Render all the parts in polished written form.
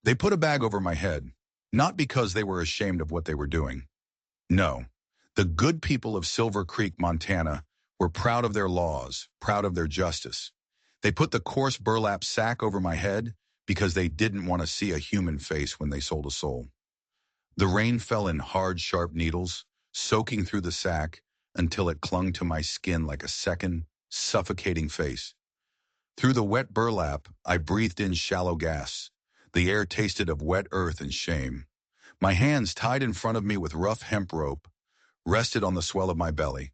They put a bag over my head, not because they were ashamed of what they were doing. No, the good people of Silver Creek, Montana, were proud of their laws, proud of their justice. They put the coarse burlap sack over my head because they didn't want to see a human face when they sold a soul. The rain fell in hard, sharp needles, soaking through the sack until it clung to my skin like a second, suffocating face. Through the wet burlap, I breathed in shallow gas. The air tasted of wet earth and shame. My hands, tied in front of me with rough hemp rope, rested on the swell of my belly.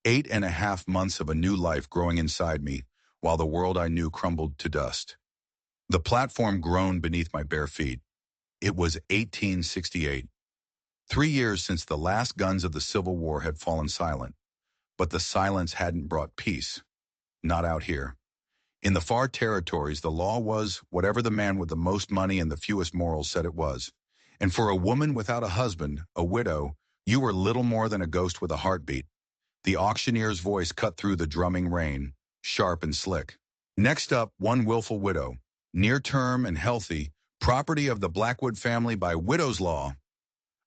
8.5 months of a new life growing inside me, while the world I knew crumbled to dust. The platform groaned beneath my bare feet. It was 1868. 3 years since the last guns of the Civil War had fallen silent. But the silence hadn't brought peace. Not out here. In the far territories, the law was whatever the man with the most money and the fewest morals said it was. And for a woman without a husband, a widow, you were little more than a ghost with a heartbeat. The auctioneer's voice cut through the drumming rain, sharp and slick. Next up, one willful widow, near-term and healthy, property of the Blackwood family by widow's law.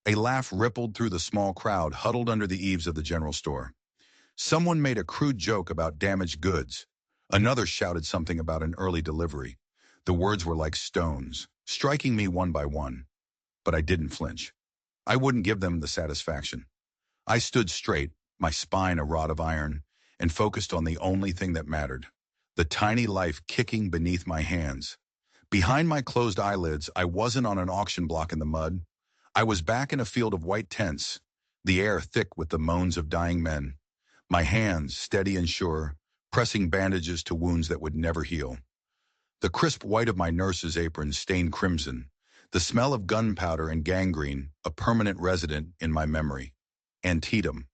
A laugh rippled through the small crowd huddled under the eaves of the general store. Someone made a crude joke about damaged goods. Another shouted something about an early delivery. The words were like stones, striking me one by one. But I didn't flinch. I wouldn't give them the satisfaction. I stood straight, my spine a rod of iron, and focused on the only thing that mattered, the tiny life kicking beneath my hands. Behind my closed eyelids, I wasn't on an auction block in the mud. I was back in a field of white tents, the air thick with the moans of dying men. My hands, steady and sure, pressing bandages to wounds that would never heal. The crisp white of my nurse's apron stained crimson, the smell of gunpowder and gangrene, a permanent resident in my memory. Antietam.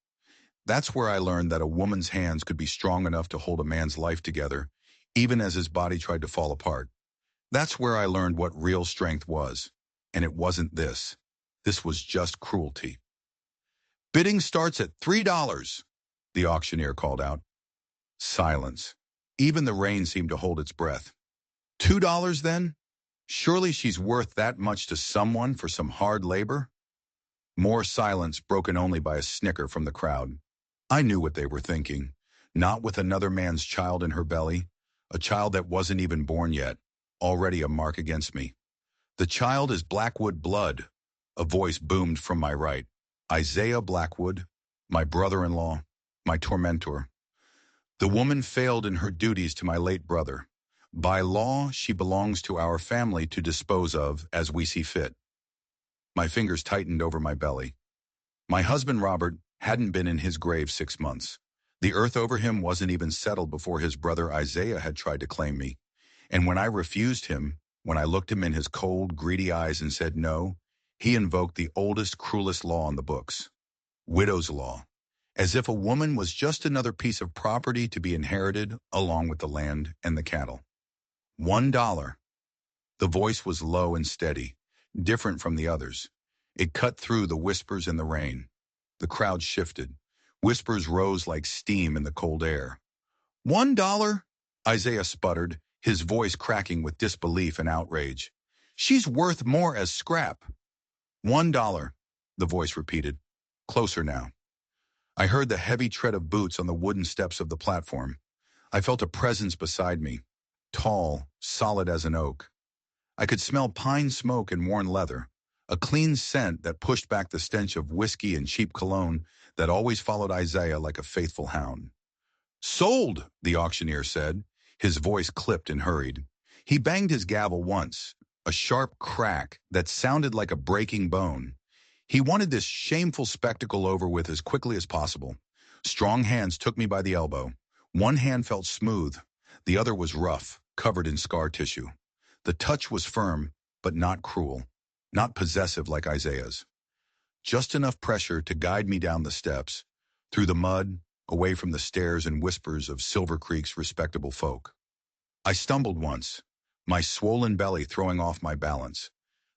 That's where I learned that a woman's hands could be strong enough to hold a man's life together, even as his body tried to fall apart. That's where I learned what real strength was. And it wasn't this. This was just cruelty. Bidding starts at $3, the auctioneer called out. Silence. Even the rain seemed to hold its breath. $2 then? Surely she's worth that much to someone for some hard labor? More silence, broken only by a snicker from the crowd. I knew what they were thinking. Not with another man's child in her belly, a child that wasn't even born yet, already a mark against me. The child is Blackwood blood, a voice boomed from my right. Isaiah Blackwood, my brother-in-law, my tormentor. The woman failed in her duties to my late brother. By law, she belongs to our family to dispose of as we see fit. My fingers tightened over my belly. My husband Robert hadn't been in his grave 6 months. The earth over him wasn't even settled before his brother Isaiah had tried to claim me. And when I refused him, when I looked him in his cold, greedy eyes and said no, he invoked the oldest, cruelest law on the books. Widow's law. As if a woman was just another piece of property to be inherited along with the land and the cattle. $1. The voice was low and steady, different from the others. It cut through the whispers and the rain. The crowd shifted. Whispers rose like steam in the cold air. $1? Isaiah sputtered, his voice cracking with disbelief and outrage. She's worth more as scrap. $1, the voice repeated. Closer now. I heard the heavy tread of boots on the wooden steps of the platform. I felt a presence beside me, tall, solid as an oak. I could smell pine smoke and worn leather, a clean scent that pushed back the stench of whiskey and cheap cologne that always followed Isaiah like a faithful hound. Sold, the auctioneer said, his voice clipped and hurried. He banged his gavel once, a sharp crack that sounded like a breaking bone. He wanted this shameful spectacle over with as quickly as possible. Strong hands took me by the elbow. One hand felt smooth. The other was rough, covered in scar tissue. The touch was firm, but not cruel, not possessive like Isaiah's. Just enough pressure to guide me down the steps, through the mud, away from the stares and whispers of Silver Creek's respectable folk. I stumbled once, my swollen belly throwing off my balance.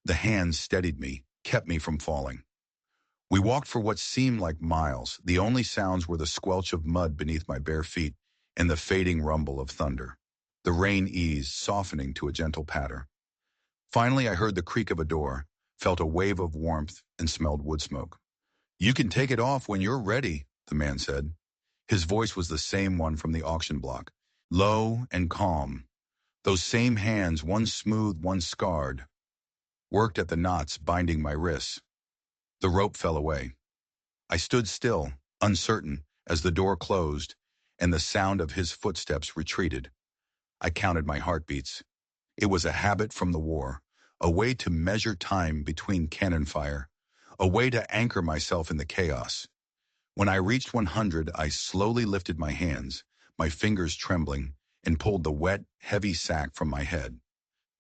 The hands steadied me, kept me from falling. We walked for what seemed like miles. The only sounds were the squelch of mud beneath my bare feet and the fading rumble of thunder. The rain eased, softening to a gentle patter. Finally, I heard the creak of a door, felt a wave of warmth, and smelled wood smoke. "You can take it off when you're ready," the man said. His voice was the same one from the auction block, low and calm. Those same hands, one smooth, one scarred, worked at the knots binding my wrists. The rope fell away. I stood still, uncertain, as the door closed and the sound of his footsteps retreated. I counted my heartbeats. It was a habit from the war, a way to measure time between cannon fire, a way to anchor myself in the chaos. When I reached 100, I slowly lifted my hands, my fingers trembling, and pulled the wet, heavy sack from my head.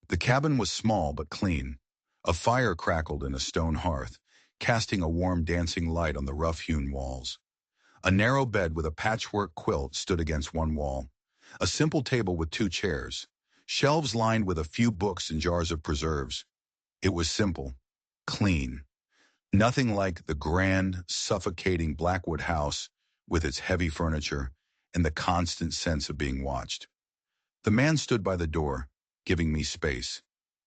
The cabin was small but clean. A fire crackled in a stone hearth, casting a warm dancing light on the rough-hewn walls. A narrow bed with a patchwork quilt stood against one wall. A simple table with 2 chairs. Shelves lined with a few books and jars of preserves. It was simple, clean. Nothing like the grand, suffocating Blackwood house with its heavy furniture and the constant sense of being watched. The man stood by the door, giving me space.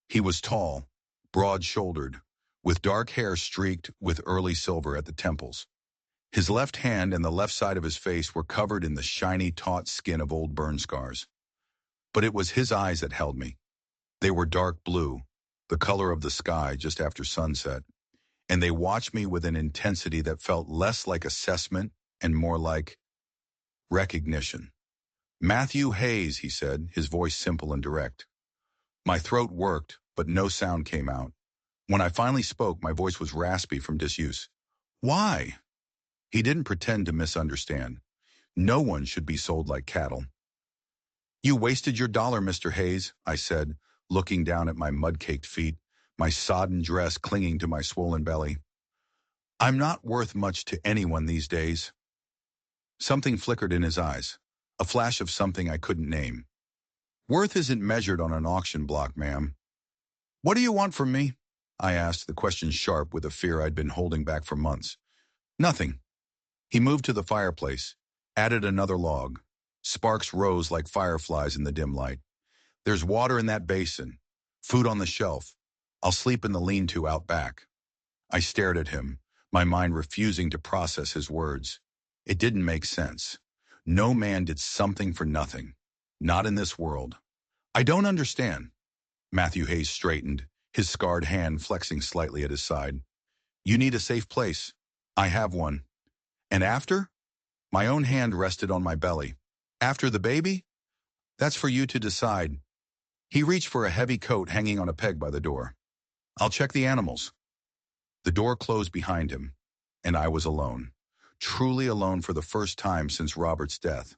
He was tall, broad-shouldered, with dark hair streaked with early silver at the temples. His left hand and the left side of his face were covered in the shiny, taut skin of old burn scars. But it was his eyes that held me. They were dark blue, the color of the sky just after sunset, and they watched me with an intensity that felt less like assessment and more like recognition. "Matthew Hayes," he said, his voice simple and direct. My throat worked, but no sound came out. When I finally spoke, my voice was raspy from disuse. "Why?" He didn't pretend to misunderstand. No one should be sold like cattle. "You wasted your dollar, Mr. Hayes," I said, looking down at my mud-caked feet, my sodden dress clinging to my swollen belly. "I'm not worth much to anyone these days." Something flickered in his eyes, a flash of something I couldn't name. "Worth isn't measured on an auction block, ma'am." "What do you want from me?" I asked, the question sharp with a fear I'd been holding back for months. "Nothing." He moved to the fireplace, added another log. Sparks rose like fireflies in the dim light. "There's water in that basin. Food on the shelf. I'll sleep in the lean-to out back." I stared at him, my mind refusing to process his words. It didn't make sense. No man did something for nothing. Not in this world. "I don't understand." Matthew Hayes straightened, his scarred hand flexing slightly at his side. "You need a safe place. I have one. And after?" My own hand rested on my belly. "After the baby? That's for you to decide." He reached for a heavy coat hanging on a peg by the door. "I'll check the animals." The door closed behind him, and I was alone. Truly alone for the first time since Robert's death.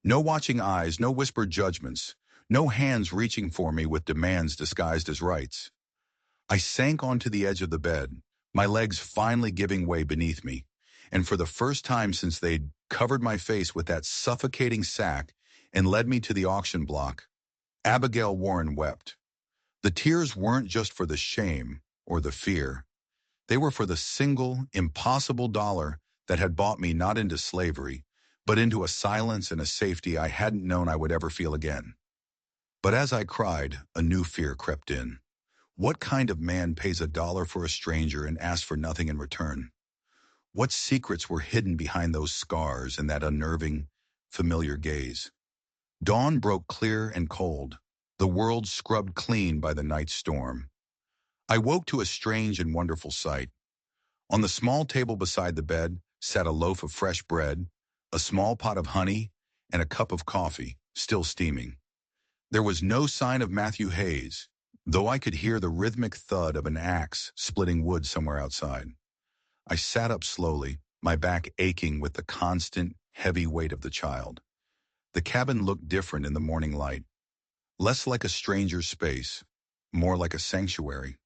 No watching eyes, no whispered judgments, no hands reaching for me with demands disguised as rights. I sank onto the edge of the bed, my legs finally giving way beneath me, and for the first time since they'd covered my face with that suffocating sack and led me to the auction block, Abigail Warren wept. The tears weren't just for the shame or the fear. They were for the single, impossible dollar that had bought me not into slavery, but into a silence and a safety I hadn't known I would ever feel again. But as I cried, a new fear crept in. What kind of man pays $1 for a stranger and asks for nothing in return? What secrets were hidden behind those scars and that unnerving, familiar gaze? Dawn broke clear and cold, the world scrubbed clean by the night storm. I woke to a strange and wonderful sight. On the small table beside the bed sat a loaf of fresh bread, a small pot of honey, and a cup of coffee, still steaming. There was no sign of Matthew Hayes, though I could hear the rhythmic thud of an axe splitting wood somewhere outside. I sat up slowly, my back aching with the constant, heavy weight of the child. The cabin looked different in the morning light, less like a stranger's space, more like a sanctuary.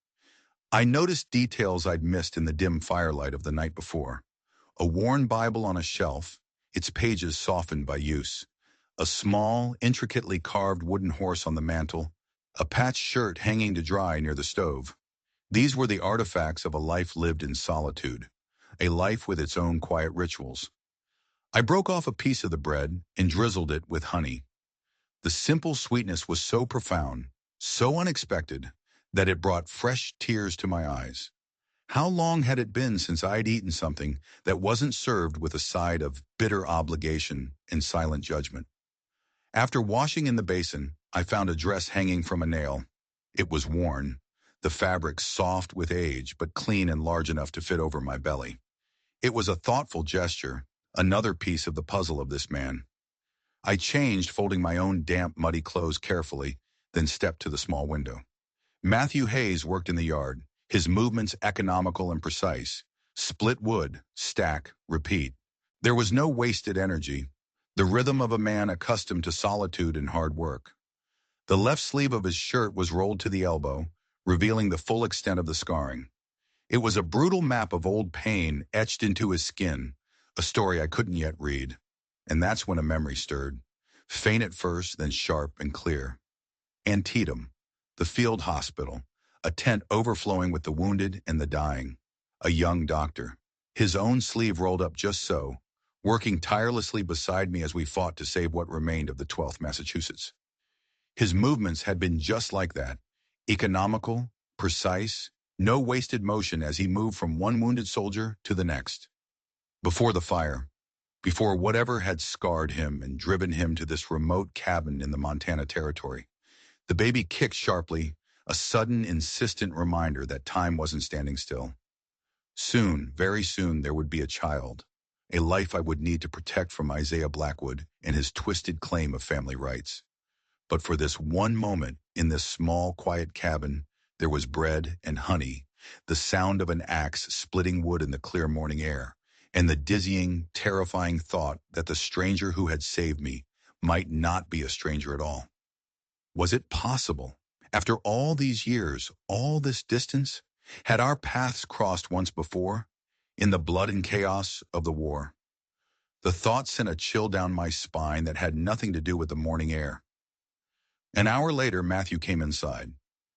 I noticed details I'd missed in the dim firelight of the night before. A worn Bible on a shelf, its pages softened by use. A small, intricately carved wooden horse on the mantel. A patched shirt hanging to dry near the stove. These were the artifacts of a life lived in solitude. A life with its own quiet rituals. I broke off a piece of the bread and drizzled it with honey. The simple sweetness was so profound, so unexpected, that it brought fresh tears to my eyes. How long had it been since I'd eaten something that wasn't served with a side of bitter obligation and silent judgment? After washing in the basin, I found a dress hanging from a nail. It was worn, the fabric soft with age but clean and large enough to fit over my belly. It was a thoughtful gesture, another piece of the puzzle of this man. I changed, folding my own damp, muddy clothes carefully, then stepped to the small window. Matthew Hayes worked in the yard, his movements economical and precise. Split wood, stack, repeat. There was no wasted energy, the rhythm of a man accustomed to solitude and hard work. The left sleeve of his shirt was rolled to the elbow, revealing the full extent of the scarring. It was a brutal map of old pain etched into his skin, a story I couldn't yet read. And that's when a memory stirred, faint at first, then sharp and clear. Antietam, the field hospital, a tent overflowing with the wounded and the dying. A young doctor, his own sleeve rolled up just so, working tirelessly beside me as we fought to save what remained of the 12th Massachusetts. His movements had been just like that, economical, precise, no wasted motion as he moved from one wounded soldier to the next. Before the fire, before whatever had scarred him and driven him to this remote cabin in the Montana Territory, the baby kicked sharply, a sudden, insistent reminder that time wasn't standing still. Soon, very soon, there would be a child, a life I would need to protect from Isaiah Blackwood and his twisted claim of family rights. But for this one moment, in this small, quiet cabin, there was bread and honey, the sound of an axe splitting wood in the clear morning air, and the dizzying, terrifying thought that the stranger who had saved me might not be a stranger at all. Was it possible? After all these years, all this distance, had our paths crossed once before, in the blood and chaos of the war? The thought sent a chill down my spine that had nothing to do with the morning air. An hour later, Matthew came inside.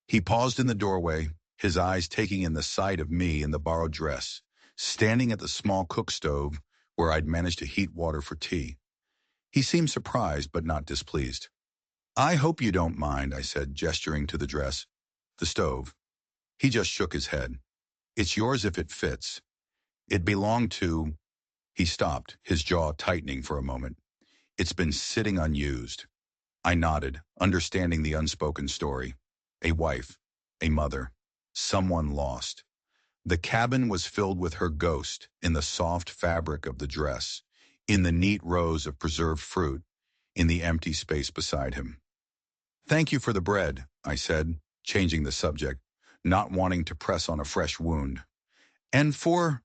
He paused in the doorway, his eyes taking in the sight of me in the borrowed dress, standing at the small cook stove where I'd managed to heat water for tea. He seemed surprised but not displeased. "I hope you don't mind," I said, gesturing to the dress. "The stove." He just shook his head. "It's yours if it fits. It belonged to—" He stopped, his jaw tightening for a moment. "It's been sitting unused." I nodded, understanding the unspoken story. A wife, a mother, someone lost. The cabin was filled with her ghost in the soft fabric of the dress, in the neat rows of preserved fruit, in the empty space beside him. "Thank you for the bread," I said, changing the subject, not wanting to press on a fresh wound. "And for—"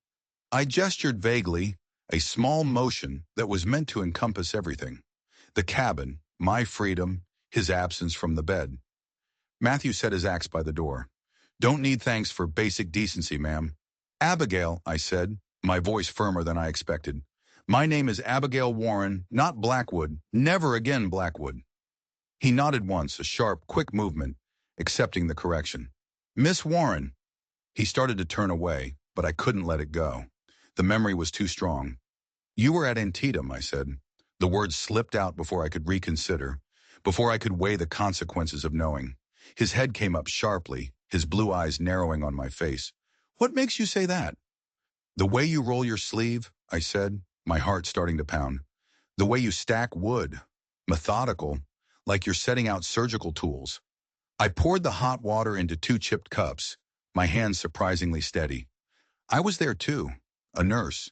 I gestured vaguely, a small motion that was meant to encompass everything. The cabin, my freedom, his absence from the bed. Matthew set his axe by the door. "Don't need thanks for basic decency, ma'am." "Abigail," I said, my voice firmer than I expected. "My name is Abigail Warren, not Blackwood. Never again Blackwood." He nodded once, a sharp, quick movement, accepting the correction. "Miss Warren." He started to turn away, but I couldn't let it go. The memory was too strong. "You were at Antietam," I said. The words slipped out before I could reconsider, before I could weigh the consequences of knowing. His head came up sharply, his blue eyes narrowing on my face. "What makes you say that?" "The way you roll your sleeve," I said, my heart starting to pound. "The way you stack wood. Methodical, like you're setting out surgical tools." I poured the hot water into 2 chipped cups, my hands surprisingly steady. "I was there too, a nurse."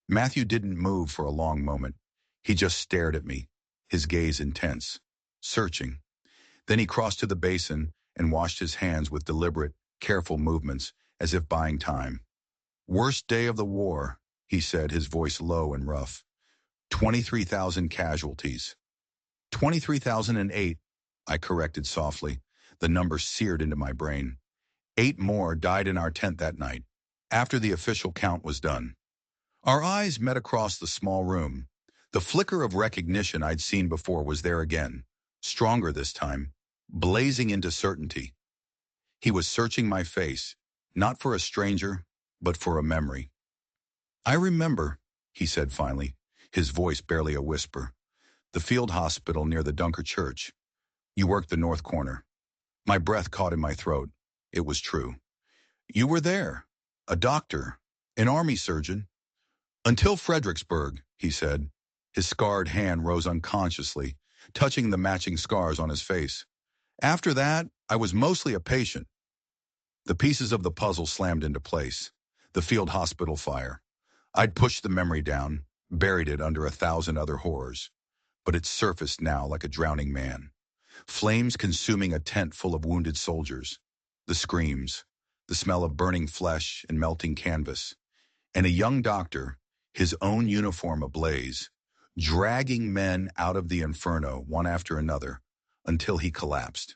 Matthew didn't move for a long moment. He just stared at me, his gaze intense, searching. Then he crossed to the basin and washed his hands with deliberate, careful movements, as if buying time. "Worst day of the war," he said, his voice low and rough. 23,000 casualties. 23,008, I corrected softly, the number seared into my brain. 8 more died in our tent that night, after the official count was done. Our eyes met across the small room. The flicker of recognition I'd seen before was there again, stronger this time, blazing into certainty. He was searching my face, not for a stranger, but for a memory. "I remember," he said finally, his voice barely a whisper. "The field hospital near the Dunker Church. You worked the north corner." My breath caught in my throat. It was true. You were there. A doctor. An army surgeon. Until Fredericksburg, he said. His scarred hand rose unconsciously, touching the matching scars on his face. After that, I was mostly a patient. The pieces of the puzzle slammed into place. The field hospital fire. I'd pushed the memory down, buried it under 1,000 other horrors. But it surfaced now like a drowning man. Flames consuming a tent full of wounded soldiers. The screams. The smell of burning flesh and melting canvas. And a young doctor, his own uniform ablaze, dragging men out of the inferno one after another until he collapsed.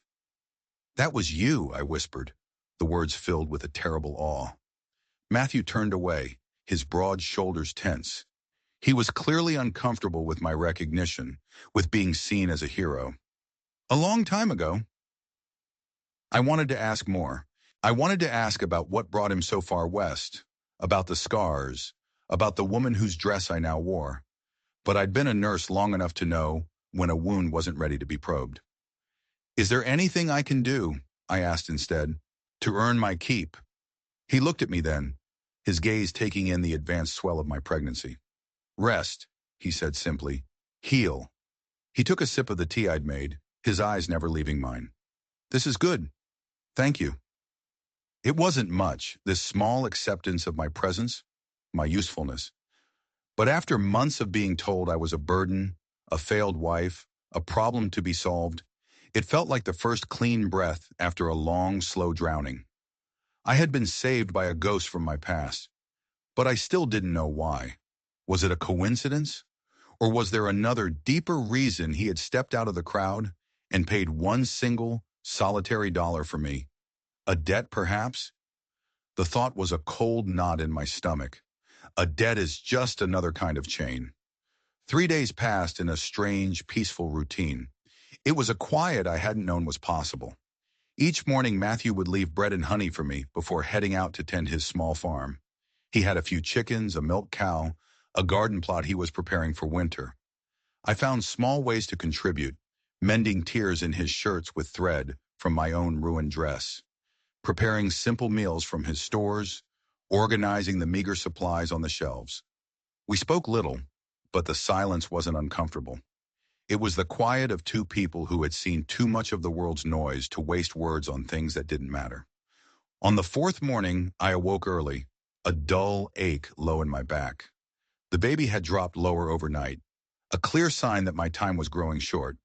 That was you, I whispered, the words filled with a terrible awe. Matthew turned away, his broad shoulders tense. He was clearly uncomfortable with my recognition, with being seen as a hero. A long time ago. I wanted to ask more. I wanted to ask about what brought him so far west, about the scars, about the woman whose dress I now wore. But I'd been a nurse long enough to know when a wound wasn't ready to be probed. Is there anything I can do, I asked instead, to earn my keep? He looked at me then, his gaze taking in the advanced swell of my pregnancy. Rest, he said simply. Heal. He took a sip of the tea I'd made, his eyes never leaving mine. This is good. Thank you. It wasn't much, this small acceptance of my presence, my usefulness. But after months of being told I was a burden, a failed wife, a problem to be solved, it felt like the first clean breath after a long, slow drowning. I had been saved by a ghost from my past, but I still didn't know why. Was it a coincidence? Or was there another, deeper reason he had stepped out of the crowd and paid one single, solitary dollar for me? A debt, perhaps? The thought was a cold knot in my stomach. A debt is just another kind of chain. 3 days passed in a strange, peaceful routine. It was a quiet I hadn't known was possible. Each morning Matthew would leave bread and honey for me before heading out to tend his small farm. He had a few chickens, a milk cow, a garden plot he was preparing for winter. I found small ways to contribute, mending tears in his shirts with thread from my own ruined dress, preparing simple meals from his stores, organizing the meager supplies on the shelves. We spoke little, but the silence wasn't uncomfortable. It was the quiet of two people who had seen too much of the world's noise to waste words on things that didn't matter. On the 4th morning, I awoke early, a dull ache low in my back. The baby had dropped lower overnight, a clear sign that my time was growing short.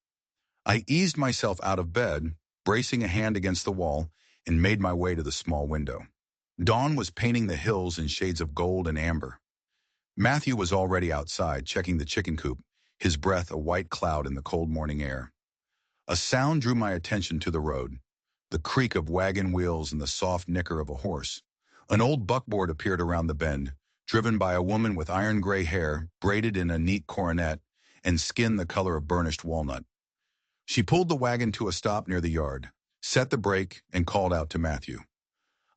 I eased myself out of bed, bracing a hand against the wall, and made my way to the small window. Dawn was painting the hills in shades of gold and amber. Matthew was already outside, checking the chicken coop, his breath a white cloud in the cold morning air. A sound drew my attention to the road, the creak of wagon wheels and the soft nicker of a horse. An old buckboard appeared around the bend, driven by a woman with iron-gray hair, braided in a neat coronet, and skin the color of burnished walnut. She pulled the wagon to a stop near the yard, set the brake, and called out to Matthew.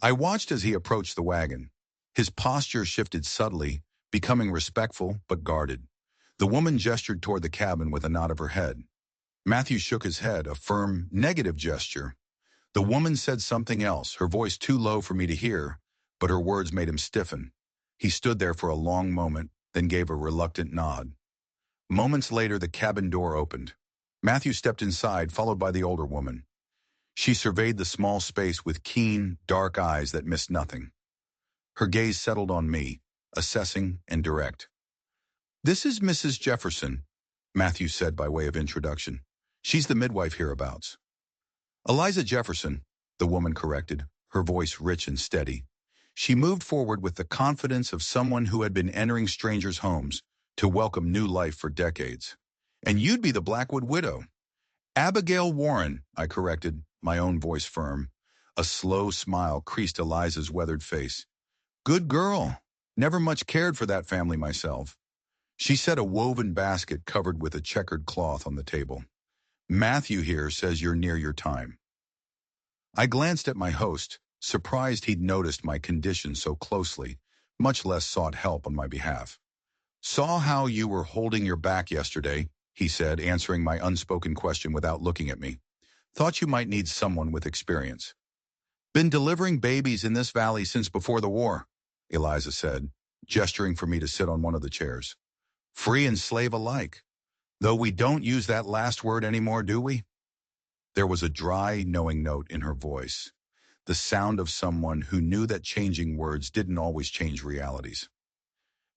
I watched as he approached the wagon. His posture shifted subtly, becoming respectful but guarded. The woman gestured toward the cabin with a nod of her head. Matthew shook his head, a firm, negative gesture. The woman said something else, her voice too low for me to hear, but her words made him stiffen. He stood there for a long moment, then gave a reluctant nod. Moments later, the cabin door opened. Matthew stepped inside, followed by the older woman. She surveyed the small space with keen, dark eyes that missed nothing. Her gaze settled on me, assessing and direct. "This is Mrs. Jefferson," Matthew said by way of introduction. "She's the midwife hereabouts." "Eliza Jefferson," the woman corrected, her voice rich and steady. She moved forward with the confidence of someone who had been entering strangers' homes to welcome new life for decades. "And you'd be the Blackwood widow." "Abigail Warren," I corrected, my own voice firm. A slow smile creased Eliza's weathered face. "Good girl. Never much cared for that family myself." She set a woven basket covered with a checkered cloth on the table. "Matthew here says you're near your time." I glanced at my host, surprised he'd noticed my condition so closely, much less sought help on my behalf. "Saw how you were holding your back yesterday," he said, answering my unspoken question without looking at me. "Thought you might need someone with experience." Been delivering babies in this valley since before the war, Eliza said, gesturing for me to sit on one of the chairs. Free and slave alike. Though we don't use that last word anymore, do we? There was a dry, knowing note in her voice, the sound of someone who knew that changing words didn't always change realities.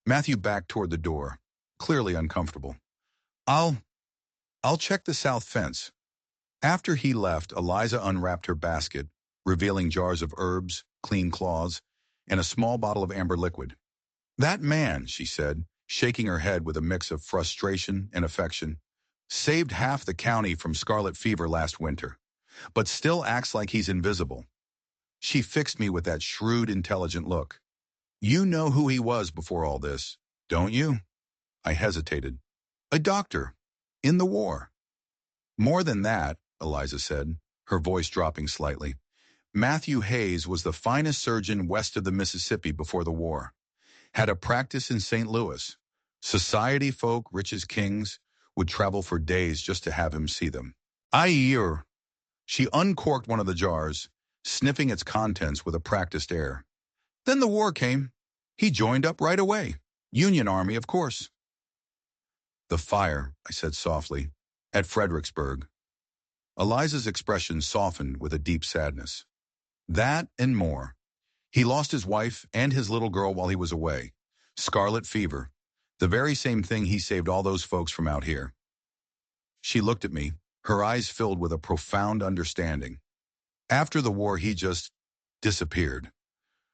Matthew backed toward the door, clearly uncomfortable. I'll check the south fence. After he left, Eliza unwrapped her basket, revealing jars of herbs, clean cloths, and a small bottle of amber liquid. That man, she said, shaking her head with a mix of frustration and affection, saved half the county from scarlet fever last winter, but still acts like he's invisible. She fixed me with that shrewd, intelligent look. You know who he was before all this, don't you? I hesitated. A doctor. In the war. More than that, Eliza said, her voice dropping slightly. Matthew Hayes was the finest surgeon west of the Mississippi before the war. Had a practice in St. Louis. Society folk, rich as kings, would travel for days just to have him see them. Aye. She uncorked one of the jars, sniffing its contents with a practiced air. Then the war came. He joined up right away. Union Army, of course. The fire, I said softly, at Fredericksburg. Eliza's expression softened with a deep sadness. That and more. He lost his wife and his little girl while he was away. Scarlet fever. The very same thing he saved all those folks from out here. She looked at me, her eyes filled with a profound understanding. After the war, he just disappeared.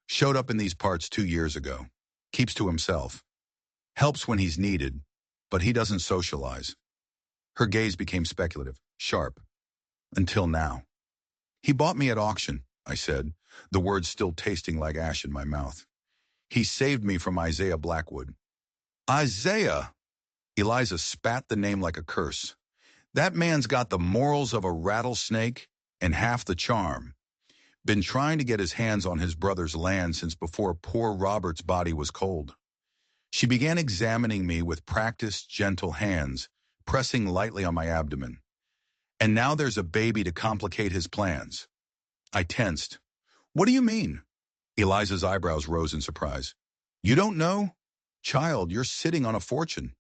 Showed up in these parts 2 years ago. Keeps to himself. Helps when he's needed, but he doesn't socialize. Her gaze became speculative, sharp. Until now. He bought me at auction, I said, the words still tasting like ash in my mouth. He saved me from Isaiah Blackwood. Isaiah! Eliza spat the name like a curse. That man's got the morals of a rattlesnake and half the charm. Been trying to get his hands on his brother's land since before poor Robert's body was cold. She began examining me with practiced, gentle hands, pressing lightly on my abdomen. And now there's a baby to complicate his plans. I tensed. What do you mean? Eliza's eyebrows rose in surprise. You don't know? Child, you're sitting on a fortune.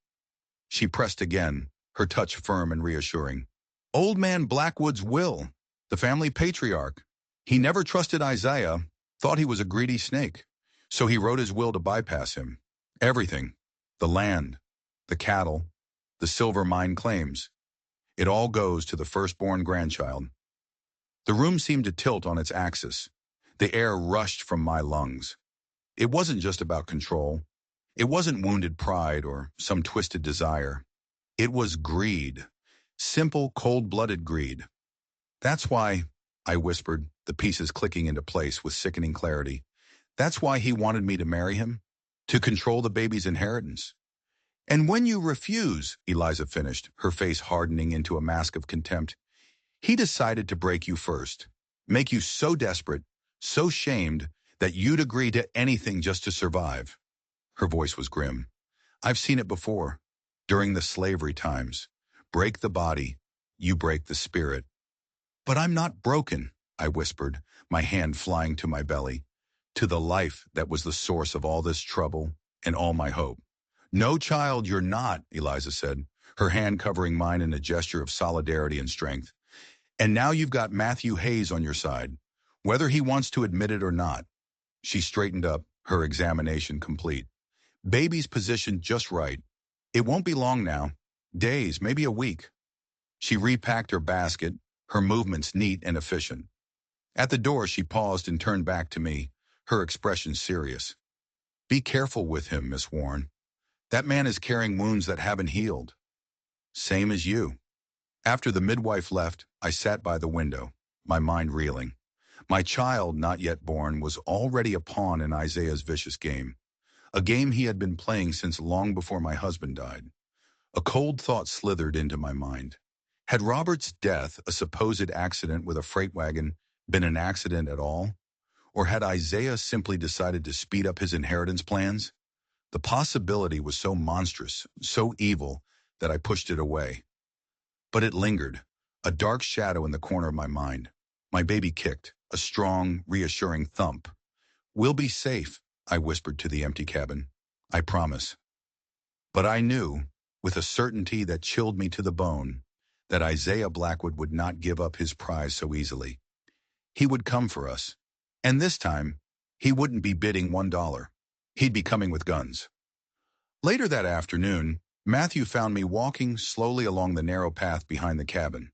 She pressed again, her touch firm and reassuring. Old man Blackwood's will, the family patriarch. He never trusted Isaiah, thought he was a greedy snake. So he wrote his will to bypass him. Everything. The land, the cattle, the silver mine claims. It all goes to the firstborn grandchild. The room seemed to tilt on its axis. The air rushed from my lungs. It wasn't just about control. It wasn't wounded pride or some twisted desire. It was greed. Simple, cold-blooded greed. That's why, I whispered, the pieces clicking into place with sickening clarity. That's why he wanted me to marry him? To control the baby's inheritance. And when you refuse, Eliza finished, her face hardening into a mask of contempt, he decided to break you first, make you so desperate, so shamed, that you'd agree to anything just to survive. Her voice was grim. I've seen it before, during the slavery times. Break the body, you break the spirit. But I'm not broken, I whispered, my hand flying to my belly, to the life that was the source of all this trouble and all my hope. No, child, you're not, Eliza said, her hand covering mine in a gesture of solidarity and strength. And now you've got Matthew Hayes on your side, whether he wants to admit it or not. She straightened up, her examination complete. Baby's positioned just right. It won't be long now. Days, maybe a week. She repacked her basket, her movements neat and efficient. At the door, she paused and turned back to me, her expression serious. Be careful with him, Miss Warren. That man is carrying wounds that haven't healed. Same as you. After the midwife left, I sat by the window, my mind reeling. My child, not yet born, was already a pawn in Isaiah's vicious game. A game he had been playing since long before my husband died. A cold thought slithered into my mind. Had Robert's death, a supposed accident with a freight wagon, been an accident at all? Or had Isaiah simply decided to speed up his inheritance plans? The possibility was so monstrous, so evil, that I pushed it away. But it lingered, a dark shadow in the corner of my mind. My baby kicked, a strong, reassuring thump. "We'll be safe," I whispered to the empty cabin. "I promise." But I knew, with a certainty that chilled me to the bone, that Isaiah Blackwood would not give up his prize so easily. He would come for us. And this time, he wouldn't be bidding $1. He'd be coming with guns. Later that afternoon, Matthew found me walking slowly along the narrow path behind the cabin.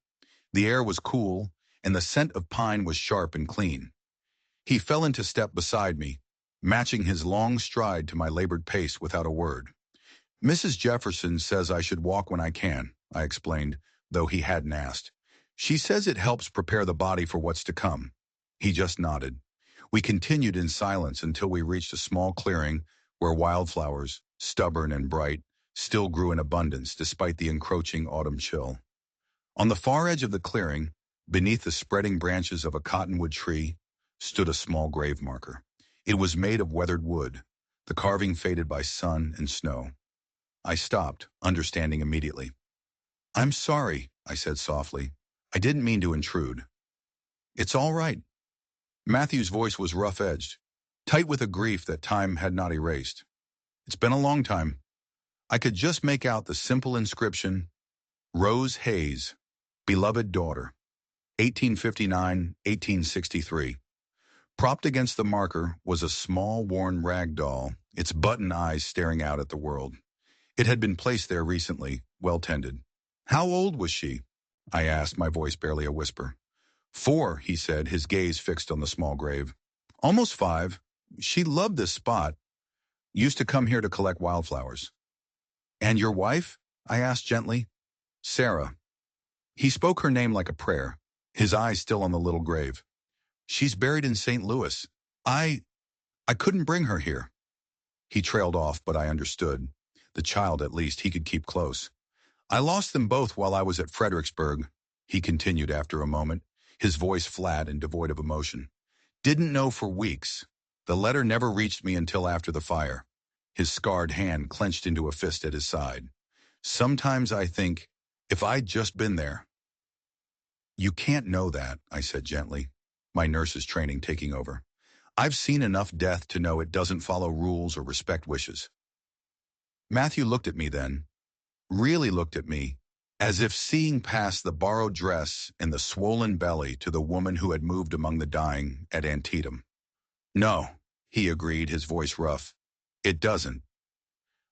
The air was cool, and the scent of pine was sharp and clean. He fell into step beside me, matching his long stride to my labored pace without a word. "Mrs. Jefferson says I should walk when I can," I explained, though he hadn't asked. "She says it helps prepare the body for what's to come." He just nodded. We continued in silence until we reached a small clearing where wildflowers, stubborn and bright, still grew in abundance despite the encroaching autumn chill. On the far edge of the clearing, beneath the spreading branches of a cottonwood tree, stood a small grave marker. It was made of weathered wood, the carving faded by sun and snow. I stopped, understanding immediately. "I'm sorry," I said softly. "I didn't mean to intrude." "It's all right." Matthew's voice was rough-edged, tight with a grief that time had not erased. "It's been a long time." I could just make out the simple inscription, "Rose Hayes, beloved daughter, 1859-1863. Propped against the marker was a small, worn rag doll, its button eyes staring out at the world. It had been placed there recently, well tended. "How old was she?" I asked, my voice barely a whisper. "4," he said, his gaze fixed on the small grave. "Almost 5. She loved this spot. Used to come here to collect wildflowers." "And your wife?" I asked gently. "Sarah." He spoke her name like a prayer, his eyes still on the little grave. "She's buried in St. Louis. I couldn't bring her here." He trailed off, but I understood. The child, at least, he could keep close. "I lost them both while I was at Fredericksburg," he continued after a moment, his voice flat and devoid of emotion. "Didn't know for weeks. The letter never reached me until after the fire." His scarred hand clenched into a fist at his side. "Sometimes I think, if I'd just been there." "You can't know that," I said gently, my nurse's training taking over. "I've seen enough death to know it doesn't follow rules or respect wishes." Matthew looked at me then, really looked at me, as if seeing past the borrowed dress and the swollen belly to the woman who had moved among the dying at Antietam. "No," he agreed, his voice rough. "It doesn't."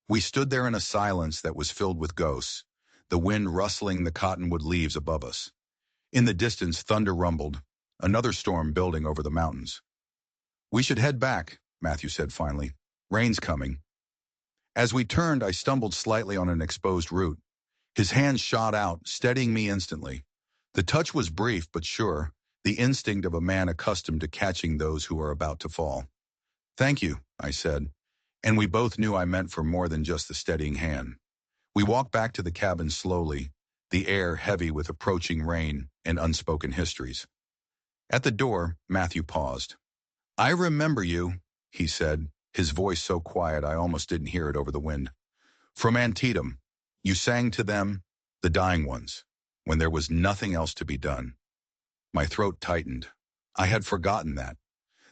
We stood there in a silence that was filled with ghosts, the wind rustling the cottonwood leaves above us. In the distance, thunder rumbled, another storm building over the mountains. "We should head back," Matthew said finally. "Rain's coming." As we turned, I stumbled slightly on an exposed root. His hand shot out, steadying me instantly. The touch was brief but sure, the instinct of a man accustomed to catching those who are about to fall. "Thank you," I said, and we both knew I meant for more than just the steadying hand. We walked back to the cabin slowly, the air heavy with approaching rain and unspoken histories. At the door, Matthew paused. "I remember you," he said, his voice so quiet I almost didn't hear it over the wind. "From Antietam. You sang to them, the dying ones, when there was nothing else to be done." My throat tightened. I had forgotten that.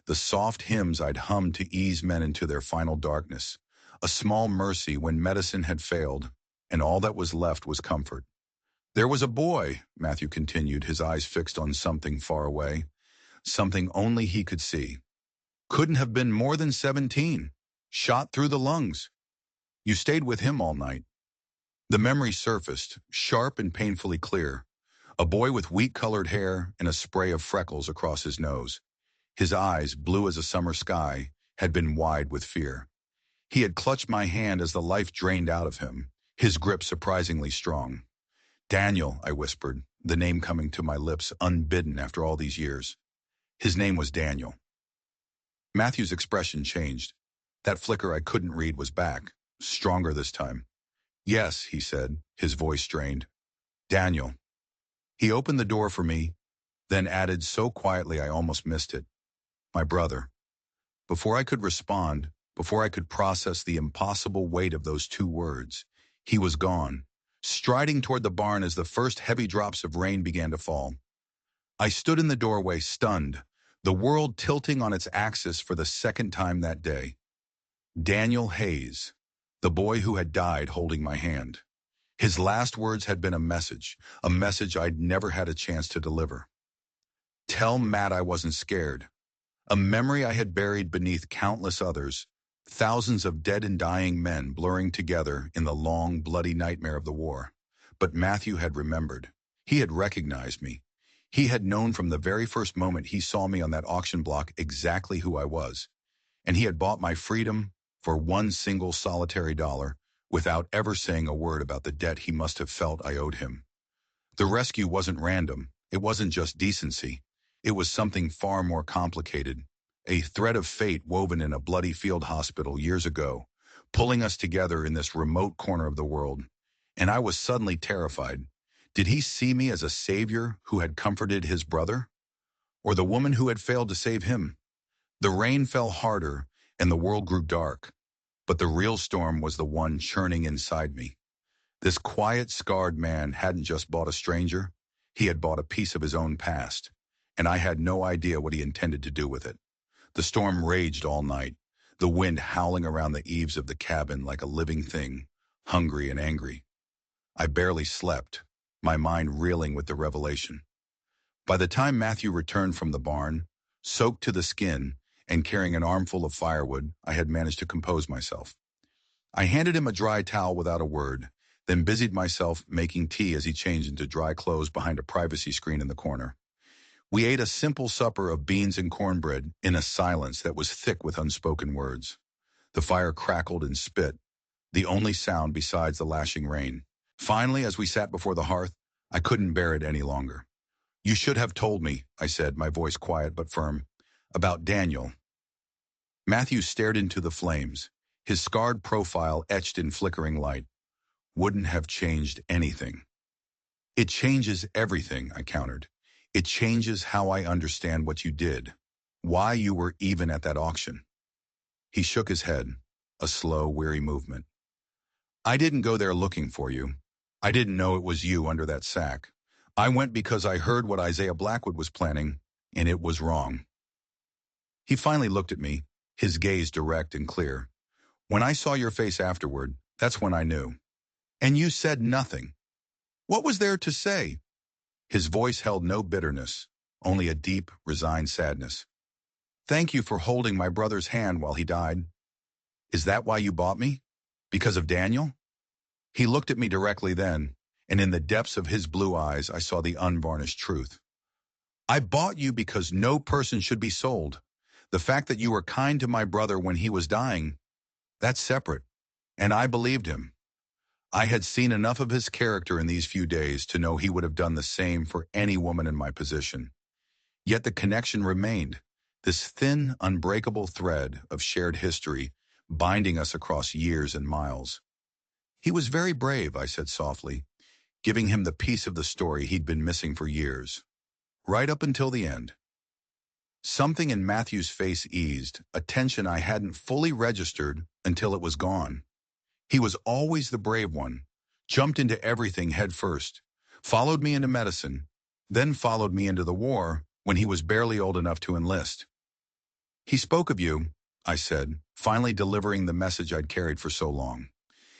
The soft hymns I'd hummed to ease men into their final darkness. A small mercy when medicine had failed, and all that was left was comfort. "There was a boy," Matthew continued, his eyes fixed on something far away, something only he could see. "Couldn't have been more than 17. Shot through the lungs. You stayed with him all night." The memory surfaced, sharp and painfully clear. A boy with wheat-colored hair and a spray of freckles across his nose. His eyes, blue as a summer sky, had been wide with fear. He had clutched my hand as the life drained out of him, his grip surprisingly strong. "Daniel," I whispered, the name coming to my lips unbidden after all these years. His name was Daniel. Matthew's expression changed. That flicker I couldn't read was back, stronger this time. "Yes," he said, his voice strained. "Daniel." He opened the door for me, then added so quietly I almost missed it. "My brother." Before I could respond, before I could process the impossible weight of those two words, he was gone, striding toward the barn as the first heavy drops of rain began to fall. I stood in the doorway, stunned, the world tilting on its axis for the second time that day. Daniel Hayes, the boy who had died holding my hand. His last words had been a message I'd never had a chance to deliver. Tell Matt I wasn't scared. A memory I had buried beneath countless others, thousands of dead and dying men blurring together in the long, bloody nightmare of the war. But Matthew had remembered. He had recognized me. He had known from the very first moment he saw me on that auction block exactly who I was. And he had bought my freedom for one single solitary dollar without ever saying a word about the debt he must have felt I owed him. The rescue wasn't random. It wasn't just decency. It was something far more complicated. A thread of fate woven in a bloody field hospital years ago, pulling us together in this remote corner of the world. And I was suddenly terrified. Did he see me as a savior who had comforted his brother? Or the woman who had failed to save him? The rain fell harder, and the world grew dark. But the real storm was the one churning inside me. This quiet, scarred man hadn't just bought a stranger. He had bought a piece of his own past, and I had no idea what he intended to do with it. The storm raged all night, the wind howling around the eaves of the cabin like a living thing, hungry and angry. I barely slept, my mind reeling with the revelation. By the time Matthew returned from the barn, soaked to the skin and carrying an armful of firewood, I had managed to compose myself. I handed him a dry towel without a word, then busied myself making tea as he changed into dry clothes behind a privacy screen in the corner. We ate a simple supper of beans and cornbread in a silence that was thick with unspoken words. The fire crackled and spit, the only sound besides the lashing rain. Finally, as we sat before the hearth, I couldn't bear it any longer. "You should have told me," I said, my voice quiet but firm, "about Daniel." Matthew stared into the flames, his scarred profile etched in flickering light. "Wouldn't have changed anything." "It changes everything," I countered. "It changes how I understand what you did, why you were even at that auction." He shook his head, a slow, weary movement. "I didn't go there looking for you. I didn't know it was you under that sack. I went because I heard what Isaiah Blackwood was planning, and it was wrong." He finally looked at me, his gaze direct and clear. "When I saw your face afterward, that's when I knew. And you said nothing. What was there to say?" His voice held no bitterness, only a deep, resigned sadness. "Thank you for holding my brother's hand while he died. Is that why you bought me? Because of Daniel?" He looked at me directly then, and in the depths of his blue eyes I saw the unvarnished truth. "I bought you because no person should be sold. The fact that you were kind to my brother when he was dying, that's separate. And I believed him. I had seen enough of his character in these few days to know he would have done the same for any woman in my position. Yet the connection remained, this thin, unbreakable thread of shared history binding us across years and miles. He was very brave," I said softly, giving him the piece of the story he'd been missing for years. Right up until the end. Something in Matthew's face eased, a tension I hadn't fully registered until it was gone. He was always the brave one, jumped into everything head first, followed me into medicine, then followed me into the war when he was barely old enough to enlist. "He spoke of you," I said, finally delivering the message I'd carried for so long.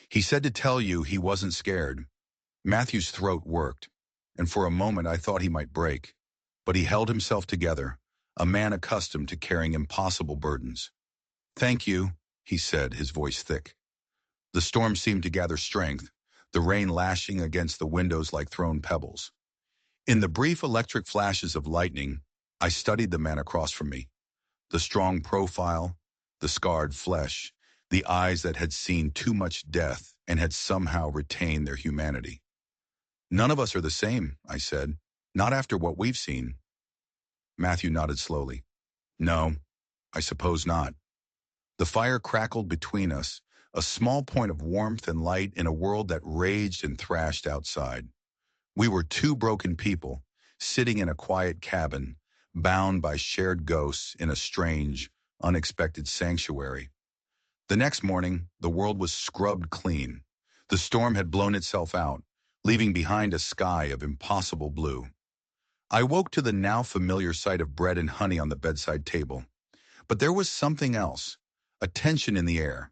"He said to tell you he wasn't scared." Matthew's throat worked, and for a moment I thought he might break. But he held himself together, a man accustomed to carrying impossible burdens. "Thank you," he said, his voice thick. The storm seemed to gather strength, the rain lashing against the windows like thrown pebbles. In the brief electric flashes of lightning, I studied the man across from me. The strong profile, the scarred flesh, the eyes that had seen too much death and had somehow retained their humanity. "None of us are the same," I said. "Not after what we've seen." Matthew nodded slowly. "No, I suppose not." The fire crackled between us, a small point of warmth and light in a world that raged and thrashed outside. We were two broken people, sitting in a quiet cabin, bound by shared ghosts in a strange, unexpected sanctuary. The next morning, the world was scrubbed clean. The storm had blown itself out, leaving behind a sky of impossible blue. I woke to the now familiar sight of bread and honey on the bedside table. But there was something else, a tension in the air.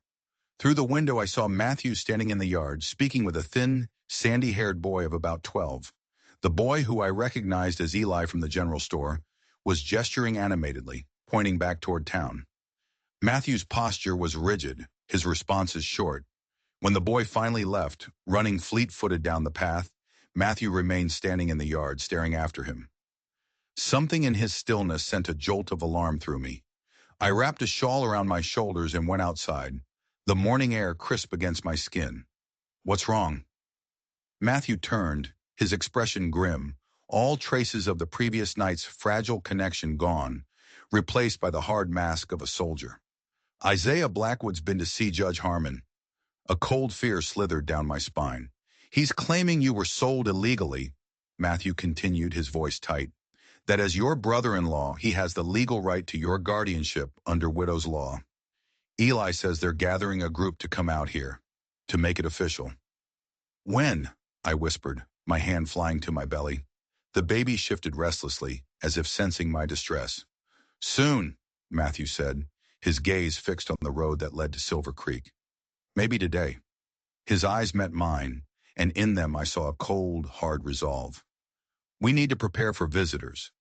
Through the window I saw Matthew standing in the yard, speaking with a thin, sandy-haired boy of about 12. The boy, who I recognized as Eli from the general store, was gesturing animatedly, pointing back toward town. Matthew's posture was rigid, his responses short. When the boy finally left, running fleet-footed down the path, Matthew remained standing in the yard, staring after him. Something in his stillness sent a jolt of alarm through me. I wrapped a shawl around my shoulders and went outside, the morning air crisp against my skin. "What's wrong?" Matthew turned, his expression grim, all traces of the previous night's fragile connection gone, replaced by the hard mask of a soldier. "Isaiah Blackwood's been to see Judge Harmon." A cold fear slithered down my spine. "He's claiming you were sold illegally," Matthew continued, his voice tight. "That as your brother-in-law, he has the legal right to your guardianship under widow's law. Eli says they're gathering a group to come out here, to make it official." "When?" I whispered, my hand flying to my belly. The baby shifted restlessly, as if sensing my distress. "Soon," Matthew said, his gaze fixed on the road that led to Silver Creek. "Maybe today." His eyes met mine, and in them I saw a cold, hard resolve. "We need to prepare for visitors."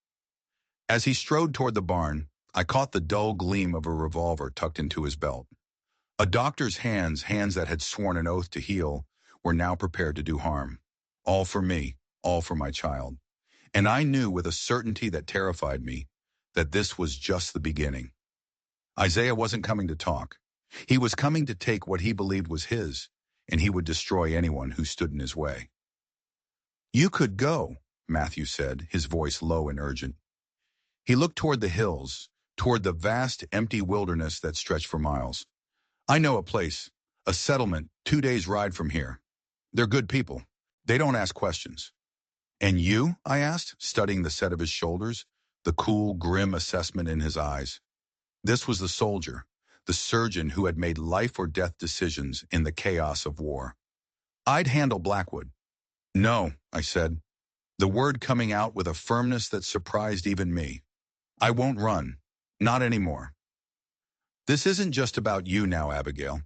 As he strode toward the barn, I caught the dull gleam of a revolver tucked into his belt. A doctor's hands that had sworn an oath to heal, were now prepared to do harm. All for me, all for my child. And I knew with a certainty that terrified me that this was just the beginning. Isaiah wasn't coming to talk. He was coming to take what he believed was his, and he would destroy anyone who stood in his way. "You could go," Matthew said, his voice low and urgent. He looked toward the hills, toward the vast, empty wilderness that stretched for miles. "I know a place, a settlement, 2 days' ride from here. They're good people. They don't ask questions." "And you?" I asked, studying the set of his shoulders, the cool, grim assessment in his eyes. This was the soldier, the surgeon who had made life-or-death decisions in the chaos of war. "I'd handle Blackwood." "No," I said, the word coming out with a firmness that surprised even me. "I won't run. Not anymore." "This isn't just about you now, Abigail."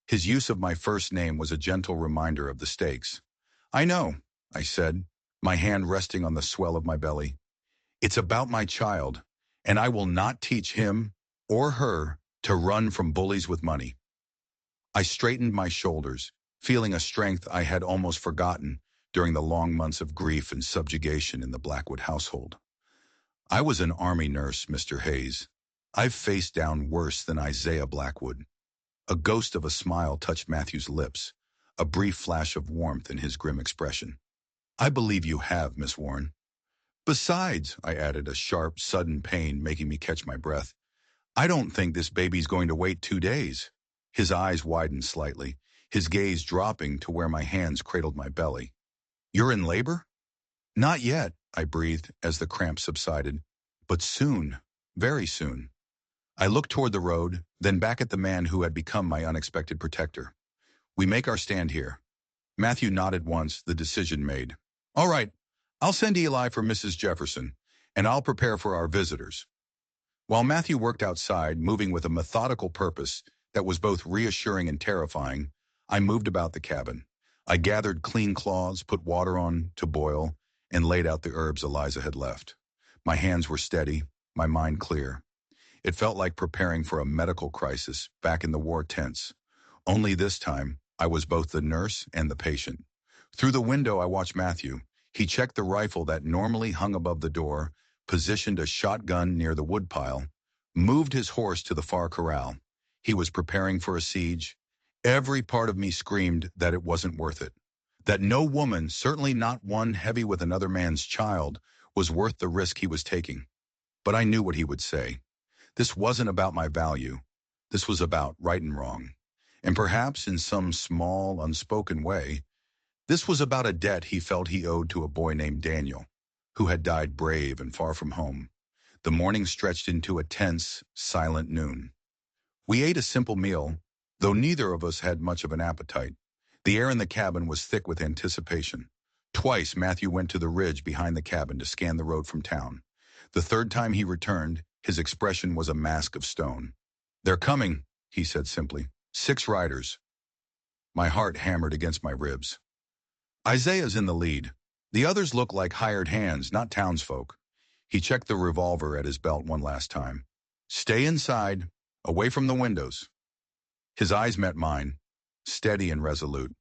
His use of my first name was a gentle reminder of the stakes. "I know," I said, my hand resting on the swell of my belly. "It's about my child, and I will not teach him or her to run from bullies with money." I straightened my shoulders, feeling a strength I had almost forgotten during the long months of grief and subjugation in the Blackwood household. "I was an army nurse, Mr. Hayes. I've faced down worse than Isaiah Blackwood." A ghost of a smile touched Matthew's lips, a brief flash of warmth in his grim expression. "I believe you have, Miss Warren." "Besides," I added, a sharp, sudden pain making me catch my breath, "I don't think this baby's going to wait 2 days." His eyes widened slightly, his gaze dropping to where my hands cradled my belly. "You're in labor?" "Not yet," I breathed as the cramps subsided. "But soon, very soon." I looked toward the road, then back at the man who had become my unexpected protector. "We make our stand here." Matthew nodded once, the decision made. "All right, I'll send Eli for Mrs. Jefferson, and I'll prepare for our visitors." While Matthew worked outside, moving with a methodical purpose that was both reassuring and terrifying, I moved about the cabin. I gathered clean cloths, put water on to boil, and laid out the herbs Eliza had left. My hands were steady, my mind clear. It felt like preparing for a medical crisis back in the war tents. Only this time, I was both the nurse and the patient. Through the window, I watched Matthew. He checked the rifle that normally hung above the door, positioned a shotgun near the woodpile, moved his horse to the far corral. He was preparing for a siege. Every part of me screamed that it wasn't worth it. That no woman, certainly not one heavy with another man's child, was worth the risk he was taking. But I knew what he would say. This wasn't about my value. This was about right and wrong. And perhaps in some small, unspoken way, this was about a debt he felt he owed to a boy named Daniel, who had died brave and far from home. The morning stretched into a tense, silent noon. We ate a simple meal, though neither of us had much of an appetite. The air in the cabin was thick with anticipation. Twice, Matthew went to the ridge behind the cabin to scan the road from town. The third time he returned, his expression was a mask of stone. "They're coming," he said simply. "6 riders." My heart hammered against my ribs. Isaiah's in the lead. The others look like hired hands, not townsfolk. He checked the revolver at his belt one last time. "Stay inside, away from the windows." His eyes met mine, steady and resolute.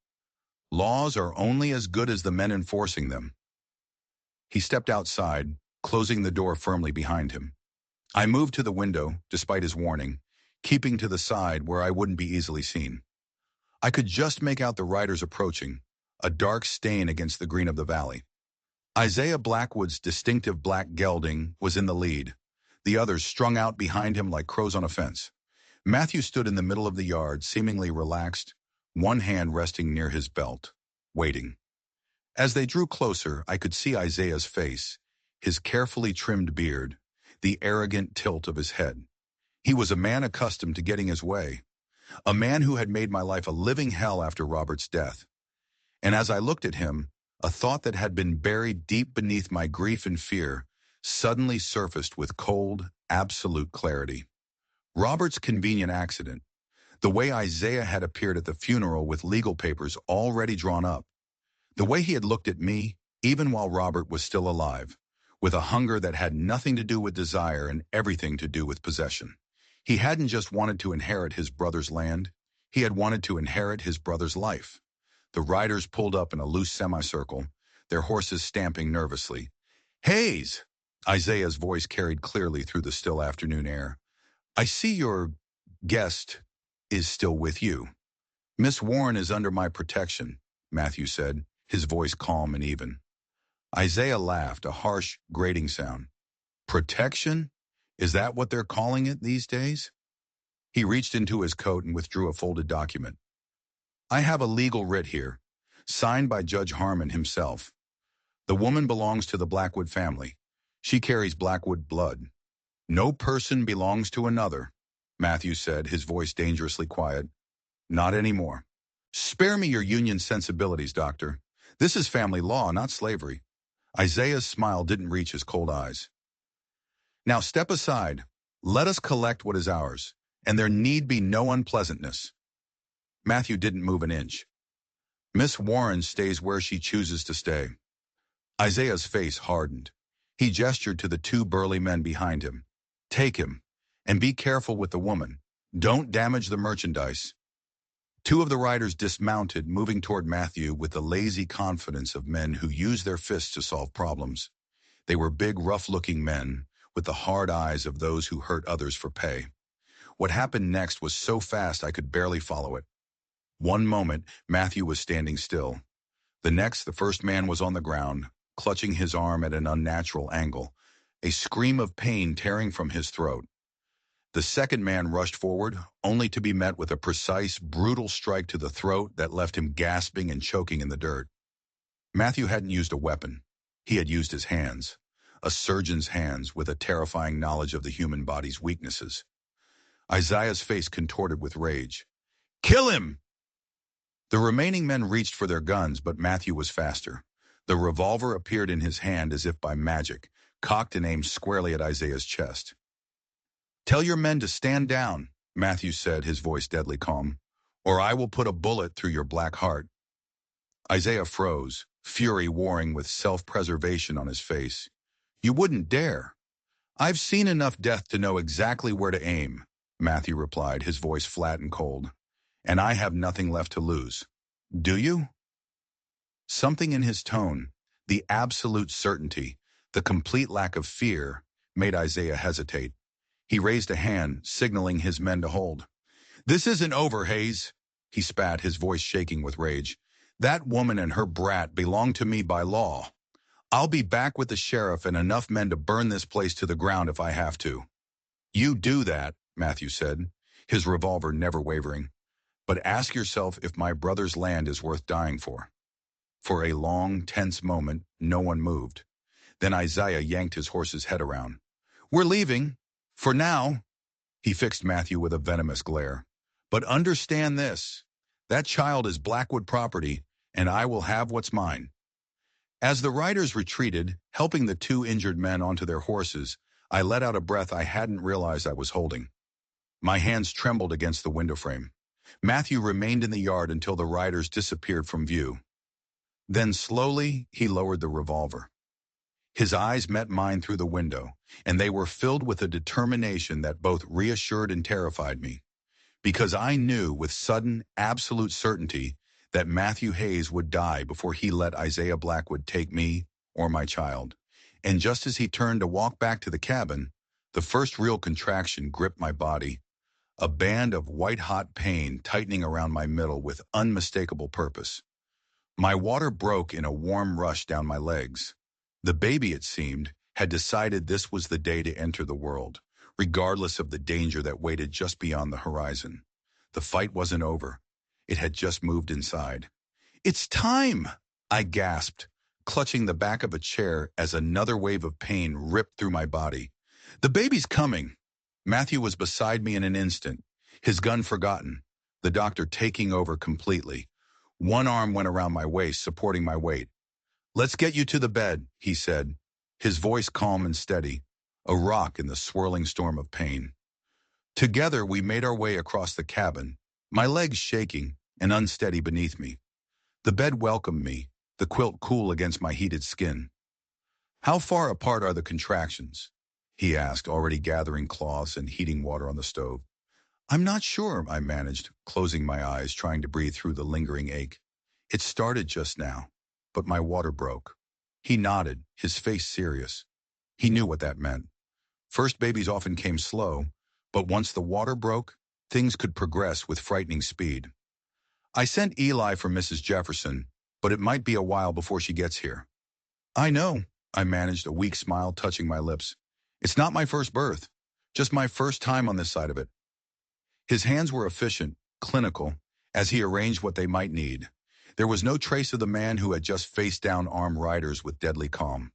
"Laws are only as good as the men enforcing them." He stepped outside, closing the door firmly behind him. I moved to the window, despite his warning, keeping to the side where I wouldn't be easily seen. I could just make out the riders approaching, a dark stain against the green of the valley. Isaiah Blackwood's distinctive black gelding was in the lead, the others strung out behind him like crows on a fence. Matthew stood in the middle of the yard, seemingly relaxed, one hand resting near his belt, waiting. As they drew closer, I could see Isaiah's face, his carefully trimmed beard, the arrogant tilt of his head. He was a man accustomed to getting his way, a man who had made my life a living hell after Robert's death. And as I looked at him, a thought that had been buried deep beneath my grief and fear suddenly surfaced with cold, absolute clarity. Robert's convenient accident, the way Isaiah had appeared at the funeral with legal papers already drawn up, the way he had looked at me, even while Robert was still alive, with a hunger that had nothing to do with desire and everything to do with possession. He hadn't just wanted to inherit his brother's land, he had wanted to inherit his brother's life. The riders pulled up in a loose semicircle, their horses stamping nervously. "Hayes!" Isaiah's voice carried clearly through the still afternoon air. "I see your guest is still with you." "Miss Warren is under my protection," Matthew said, his voice calm and even. Isaiah laughed, a harsh, grating sound. "Protection? Is that what they're calling it these days?" He reached into his coat and withdrew a folded document. "I have a legal writ here, signed by Judge Harmon himself. The woman belongs to the Blackwood family. She carries Blackwood blood. No person belongs to another," Matthew said, his voice dangerously quiet. "Not anymore. Spare me your union sensibilities, doctor. This is family law, not slavery." Isaiah's smile didn't reach his cold eyes. "Now step aside. Let us collect what is ours, and there need be no unpleasantness." Matthew didn't move an inch. "Miss Warren stays where she chooses to stay." Isaiah's face hardened. He gestured to the 2 burly men behind him. "Take him, and be careful with the woman. Don't damage the merchandise." 2 of the riders dismounted, moving toward Matthew with the lazy confidence of men who use their fists to solve problems. They were big, rough-looking men, with the hard eyes of those who hurt others for pay. What happened next was so fast I could barely follow it. One moment, Matthew was standing still. The next, the first man was on the ground, clutching his arm at an unnatural angle, a scream of pain tearing from his throat. The second man rushed forward, only to be met with a precise, brutal strike to the throat that left him gasping and choking in the dirt. Matthew hadn't used a weapon. He had used his hands, a surgeon's hands with a terrifying knowledge of the human body's weaknesses. Isaiah's face contorted with rage. "Kill him!" The remaining men reached for their guns, but Matthew was faster. The revolver appeared in his hand as if by magic, cocked and aimed squarely at Isaiah's chest. "Tell your men to stand down," Matthew said, his voice deadly calm, "or I will put a bullet through your black heart." Isaiah froze, fury warring with self-preservation on his face. "You wouldn't dare." "I've seen enough death to know exactly where to aim," Matthew replied, his voice flat and cold. "And I have nothing left to lose." "Do you?" Something in his tone, the absolute certainty, the complete lack of fear, made Isaiah hesitate. He raised a hand, signaling his men to hold. "This isn't over, Hayes," he spat, his voice shaking with rage. "That woman and her brat belong to me by law. I'll be back with the sheriff and enough men to burn this place to the ground if I have to." "You do that," Matthew said, his revolver never wavering. "But ask yourself if my brother's land is worth dying for." For a long, tense moment, no one moved. Then Isaiah yanked his horse's head around. "We're leaving. For now." He fixed Matthew with a venomous glare. "But understand this. That child is Blackwood property, and I will have what's mine." As the riders retreated, helping the two injured men onto their horses, I let out a breath I hadn't realized I was holding. My hands trembled against the window frame. Matthew remained in the yard until the riders disappeared from view. Then slowly, he lowered the revolver. His eyes met mine through the window, and they were filled with a determination that both reassured and terrified me. Because I knew with sudden, absolute certainty that Matthew Hayes would die before he let Isaiah Blackwood take me or my child. And just as he turned to walk back to the cabin, the first real contraction gripped my body, a band of white-hot pain tightening around my middle with unmistakable purpose. My water broke in a warm rush down my legs. The baby, it seemed, had decided this was the day to enter the world, regardless of the danger that waited just beyond the horizon. The fight wasn't over. It had just moved inside. "It's time!" I gasped, clutching the back of a chair as another wave of pain ripped through my body. "The baby's coming!" Matthew was beside me in an instant, his gun forgotten, the doctor taking over completely. One arm went around my waist, supporting my weight. "Let's get you to the bed," he said, his voice calm and steady, a rock in the swirling storm of pain. Together, we made our way across the cabin, my legs shaking and unsteady beneath me. The bed welcomed me, the quilt cool against my heated skin. "How far apart are the contractions?" he asked, already gathering cloths and heating water on the stove. "I'm not sure," I managed, closing my eyes, trying to breathe through the lingering ache. "It started just now, but my water broke." He nodded, his face serious. He knew what that meant. First babies often came slow, but once the water broke, things could progress with frightening speed. "I sent Eli for Mrs. Jefferson, but it might be a while before she gets here." "I know," I managed, a weak smile touching my lips. "It's not my first birth, just my first time on this side of it." His hands were efficient, clinical, as he arranged what they might need. There was no trace of the man who had just faced down armed riders with deadly calm.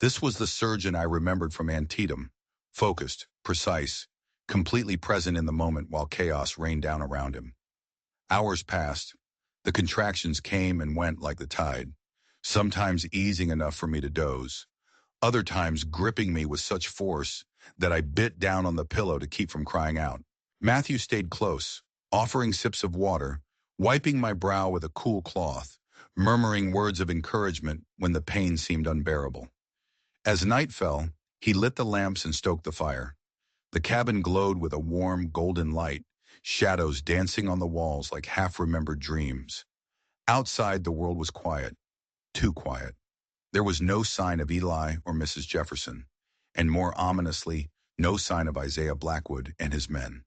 This was the surgeon I remembered from Antietam, focused, precise, completely present in the moment while chaos rained down around him. Hours passed. The contractions came and went like the tide, sometimes easing enough for me to doze, other times gripping me with such force that I bit down on the pillow to keep from crying out. Matthew stayed close, offering sips of water, wiping my brow with a cool cloth, murmuring words of encouragement when the pain seemed unbearable. As night fell, he lit the lamps and stoked the fire. The cabin glowed with a warm, golden light, shadows dancing on the walls like half-remembered dreams. Outside, the world was quiet, too quiet. There was no sign of Eli or Mrs. Jefferson, and more ominously, no sign of Isaiah Blackwood and his men.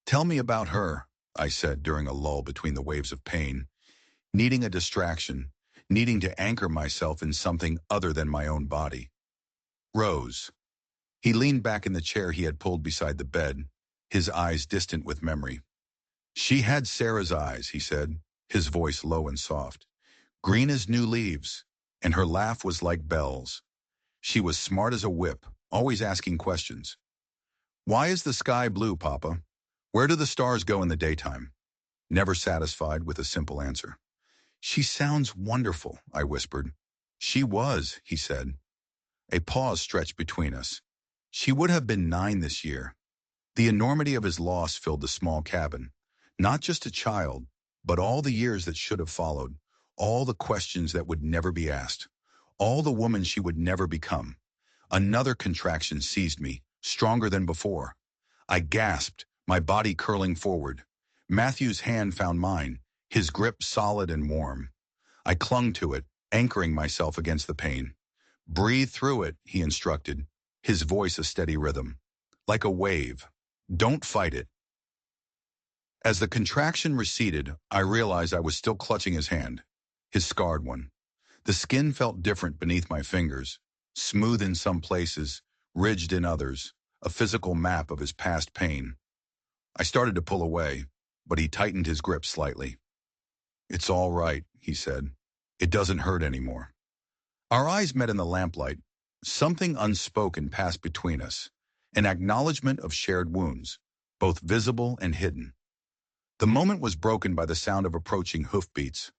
"Tell me about her," I said during a lull between the waves of pain, needing a distraction, needing to anchor myself in something other than my own body. "Rose." He leaned back in the chair he had pulled beside the bed, his eyes distant with memory. "She had Sarah's eyes," he said, his voice low and soft, "green as new leaves, and her laugh was like bells. She was smart as a whip, always asking questions. 'Why is the sky blue, Papa? Where do the stars go in the daytime?' Never satisfied with a simple answer. 'She sounds wonderful,' I whispered. 'She was,' he said. A pause stretched between us. She would have been 9 this year. The enormity of his loss filled the small cabin. Not just a child, but all the years that should have followed, all the questions that would never be asked, all the woman she would never become. Another contraction seized me, stronger than before. I gasped, my body curling forward. Matthew's hand found mine, his grip solid and warm. I clung to it, anchoring myself against the pain. "Breathe through it," he instructed, his voice a steady rhythm. "Like a wave. Don't fight it." As the contraction receded, I realized I was still clutching his hand, his scarred one. The skin felt different beneath my fingers, smooth in some places, ridged in others, a physical map of his past pain. I started to pull away, but he tightened his grip slightly. "It's all right," he said. "It doesn't hurt anymore." Our eyes met in the lamplight. Something unspoken passed between us, an acknowledgement of shared wounds, both visible and hidden. The moment was broken by the sound of approaching hoofbeats.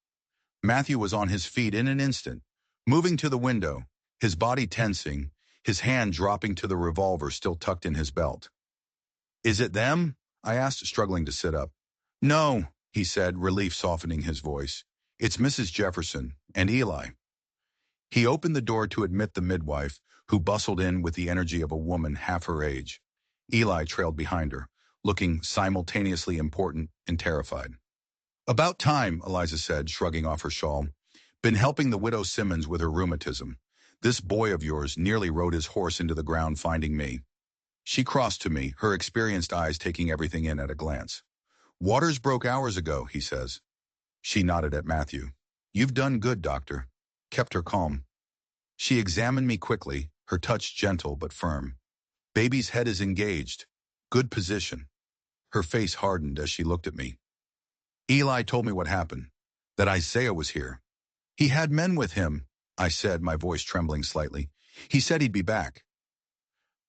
Matthew was on his feet in an instant, moving to the window, his body tensing, his hand dropping to the revolver still tucked in his belt. "Is it them?" I asked, struggling to sit up. "No," he said, relief softening his voice. "It's Mrs. Jefferson and Eli." He opened the door to admit the midwife, who bustled in with the energy of a woman half her age. Eli trailed behind her, looking simultaneously important and terrified. "About time," Eliza said, shrugging off her shawl. "Been helping the widow Simmons with her rheumatism. This boy of yours nearly rode his horse into the ground finding me." She crossed to me, her experienced eyes taking everything in at a glance. "Waters broke hours ago," he says. She nodded at Matthew. "You've done good, doctor." Kept her calm. She examined me quickly, her touch gentle but firm. "Baby's head is engaged. Good position." Her face hardened as she looked at me. "Eli told me what happened, that Isaiah was here. He had men with him," I said, my voice trembling slightly. "He said he'd be back."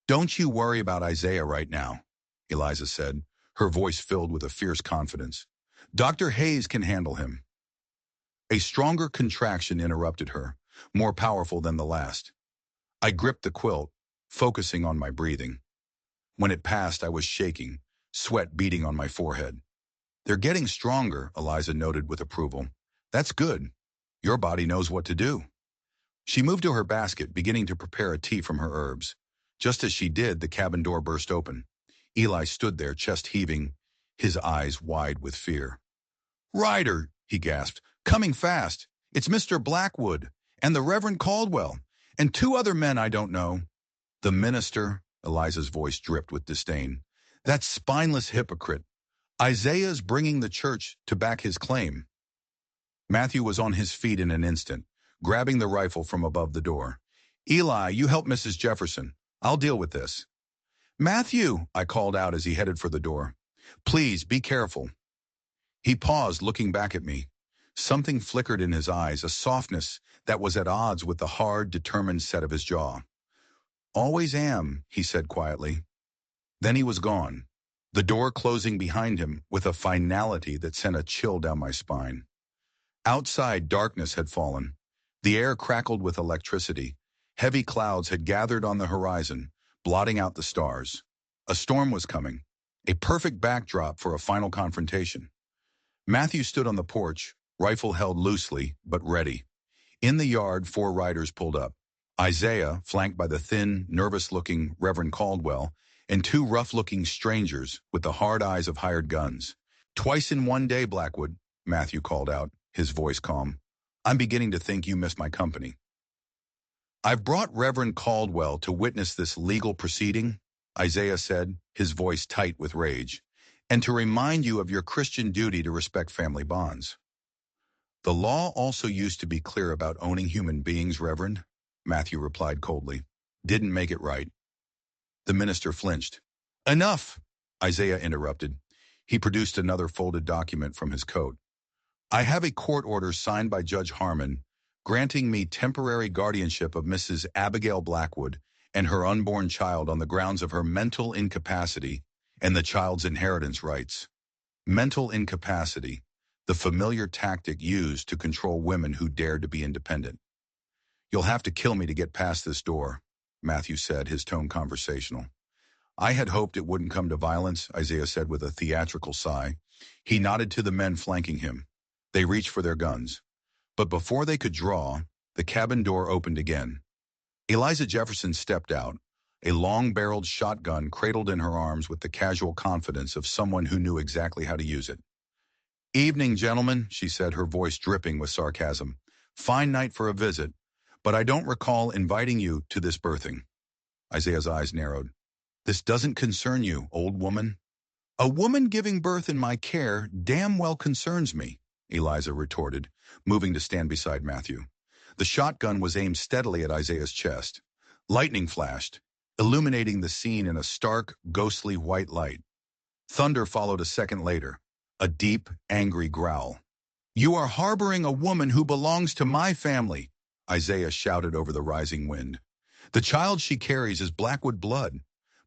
"Don't you worry about Isaiah right now," Eliza said, her voice filled with a fierce confidence. "Dr. Hayes can handle him." A stronger contraction interrupted her, more powerful than the last. I gripped the quilt, focusing on my breathing. When it passed, I was shaking, sweat beading on my forehead. "They're getting stronger," Eliza noted with approval. "That's good. Your body knows what to do." She moved to her basket, beginning to prepare a tea from her herbs. Just as she did, the cabin door burst open. Eli stood there, chest heaving, his eyes wide with fear. "Ryder," he gasped, "coming fast. It's Mr. Blackwood, and the Reverend Caldwell, and two other men I don't know." "The minister," Eliza's voice dripped with disdain. "That spineless hypocrite. Isaiah's bringing the church to back his claim." Matthew was on his feet in an instant, grabbing the rifle from above the door. "Eli, you help Mrs. Jefferson. I'll deal with this." "Matthew," I called out as he headed for the door. "Please, be careful." He paused, looking back at me. Something flickered in his eyes, a softness that was at odds with the hard, determined set of his jaw. "Always am," he said quietly. Then he was gone, the door closing behind him with a finality that sent a chill down my spine. Outside, darkness had fallen. The air crackled with electricity. Heavy clouds had gathered on the horizon, blotting out the stars. A storm was coming, a perfect backdrop for a final confrontation. Matthew stood on the porch, rifle held loosely, but ready. In the yard, 4 riders pulled up. Isaiah, flanked by the thin, nervous-looking Reverend Caldwell, and 2 rough-looking strangers with the hard eyes of hired guns. "Twice in one day, Blackwood," Matthew called out, his voice calm. "I'm beginning to think you miss my company." "I've brought Reverend Caldwell to witness this legal proceeding," Isaiah said, his voice tight with rage, "and to remind you of your Christian duty to respect family bonds." "The law also used to be clear about owning human beings, Reverend," Matthew replied coldly. "Didn't make it right." The minister flinched. "Enough," Isaiah interrupted. He produced another folded document from his coat. "I have a court order signed by Judge Harmon granting me temporary guardianship of Mrs. Abigail Blackwood and her unborn child on the grounds of her mental incapacity and the child's inheritance rights." Mental incapacity, the familiar tactic used to control women who dared to be independent. "You'll have to kill me to get past this door," Matthew said, his tone conversational. "I had hoped it wouldn't come to violence," Isaiah said with a theatrical sigh. He nodded to the men flanking him. They reached for their guns. But before they could draw, the cabin door opened again. Eliza Jefferson stepped out, a long-barreled shotgun cradled in her arms with the casual confidence of someone who knew exactly how to use it. "Evening, gentlemen," she said, her voice dripping with sarcasm. "Fine night for a visit, but I don't recall inviting you to this birthing." Isaiah's eyes narrowed. "This doesn't concern you, old woman." "A woman giving birth in my care damn well concerns me," Eliza retorted, moving to stand beside Matthew. The shotgun was aimed steadily at Isaiah's chest. Lightning flashed, illuminating the scene in a stark, ghostly white light. Thunder followed a second later, a deep, angry growl. "You are harboring a woman who belongs to my family," Isaiah shouted over the rising wind. "The child she carries is Blackwood blood.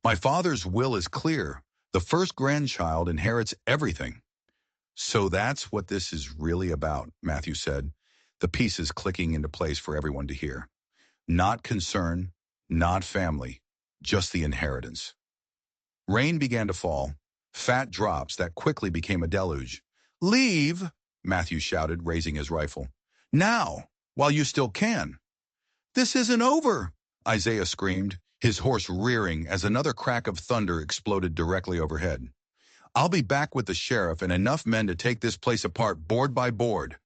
My father's will is clear. The first grandchild inherits everything." "So that's what this is really about," Matthew said. the pieces clicking into place for everyone to hear. Not concern, not family, just the inheritance. Rain began to fall, fat drops that quickly became a deluge. "Leave!" Matthew shouted, raising his rifle. "Now, while you still can." "This isn't over!" Isaiah screamed, his horse rearing as another crack of thunder exploded directly overhead. "I'll be back with the sheriff and enough men to take this place apart board by board."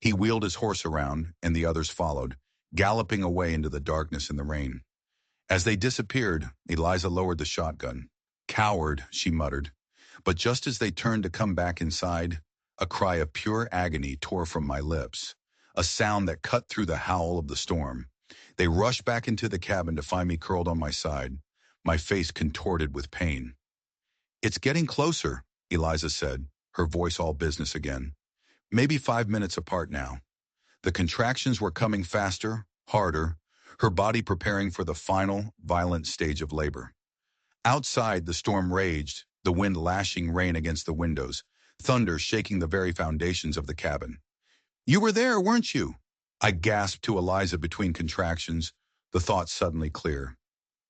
He wheeled his horse around, and the others followed, galloping away into the darkness and the rain. As they disappeared, Eliza lowered the shotgun. "Coward," she muttered. But just as they turned to come back inside, a cry of pure agony tore from my lips, a sound that cut through the howl of the storm. They rushed back into the cabin to find me curled on my side, my face contorted with pain. "It's getting closer," Eliza said, her voice all business again. "Maybe 5 minutes apart now." The contractions were coming faster, harder, her body preparing for the final, violent stage of labor. Outside, the storm raged, the wind lashing rain against the windows, thunder shaking the very foundations of the cabin. "You were there, weren't you?" I gasped to Eliza between contractions, the thought suddenly clear.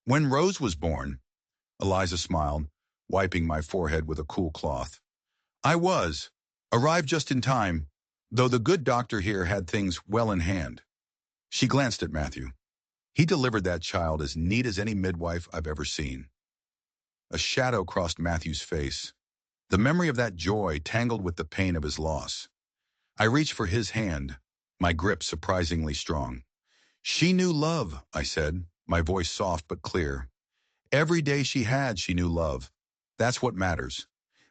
"When Rose was born," Eliza smiled, wiping my forehead with a cool cloth. "I was. Arrived just in time, though the good doctor here had things well in hand." She glanced at Matthew. "He delivered that child as neat as any midwife I've ever seen." A shadow crossed Matthew's face, the memory of that joy tangled with the pain of his loss. I reached for his hand, my grip surprisingly strong. "She knew love," I said, my voice soft but clear. "Every day she knew love. That's what matters."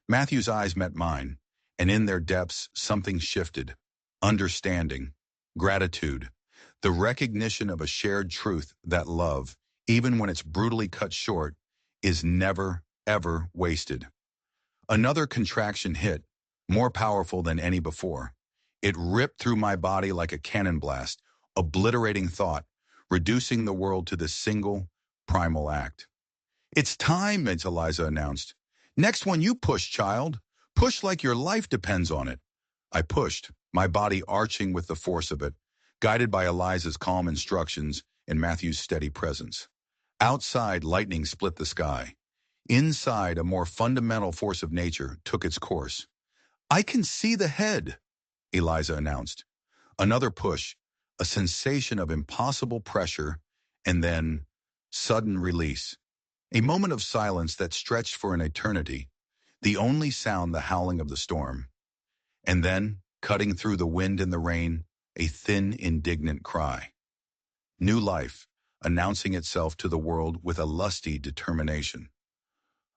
Matthew's eyes met mine, and in their depths something shifted. Understanding, gratitude, the recognition of a shared truth that love, even when it's brutally cut short, is never, ever wasted. Another contraction hit, more powerful than any before. It ripped through my body like a cannon blast, obliterating thought, reducing the world to this single, primal act. "It's time," Eliza announced. "Next one you push, child. Push like your life depends on it." I pushed, my body arching with the force of it, guided by Eliza's calm instructions and Matthew's steady presence. Outside, lightning split the sky. Inside, a more fundamental force of nature took its course. "I can see the head," Eliza announced. Another push, a sensation of impossible pressure, and then sudden release. A moment of silence that stretched for an eternity, the only sound the howling of the storm. And then, cutting through the wind and the rain, a thin, indignant cry. New life, announcing itself to the world with a lusty determination.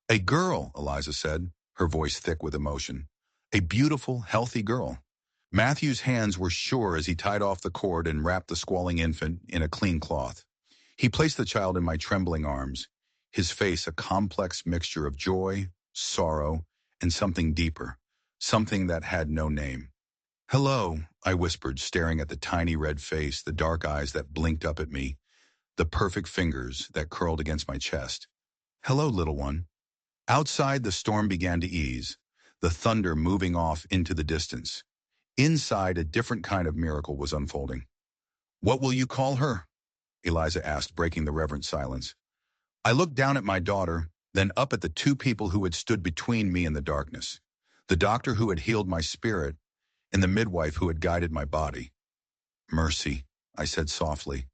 "A girl," Eliza said, her voice thick with emotion. "A beautiful, healthy girl." Matthew's hands were sure as he tied off the cord and wrapped the squalling infant in a clean cloth. He placed the child in my trembling arms, his face a complex mixture of joy, sorrow, and something deeper, something that had no name. "Hello," I whispered, staring at the tiny red face, the dark eyes that blinked up at me, the perfect fingers that curled against my chest. "Hello, little one." Outside, the storm began to ease, the thunder moving off into the distance. Inside, a different kind of miracle was unfolding. "What will you call her?" Eliza asked, breaking the reverent silence. I looked down at my daughter, then up at the two people who had stood between me and the darkness. The doctor who had healed my spirit, and the midwife who had guided my body. "Mercy," I said softly,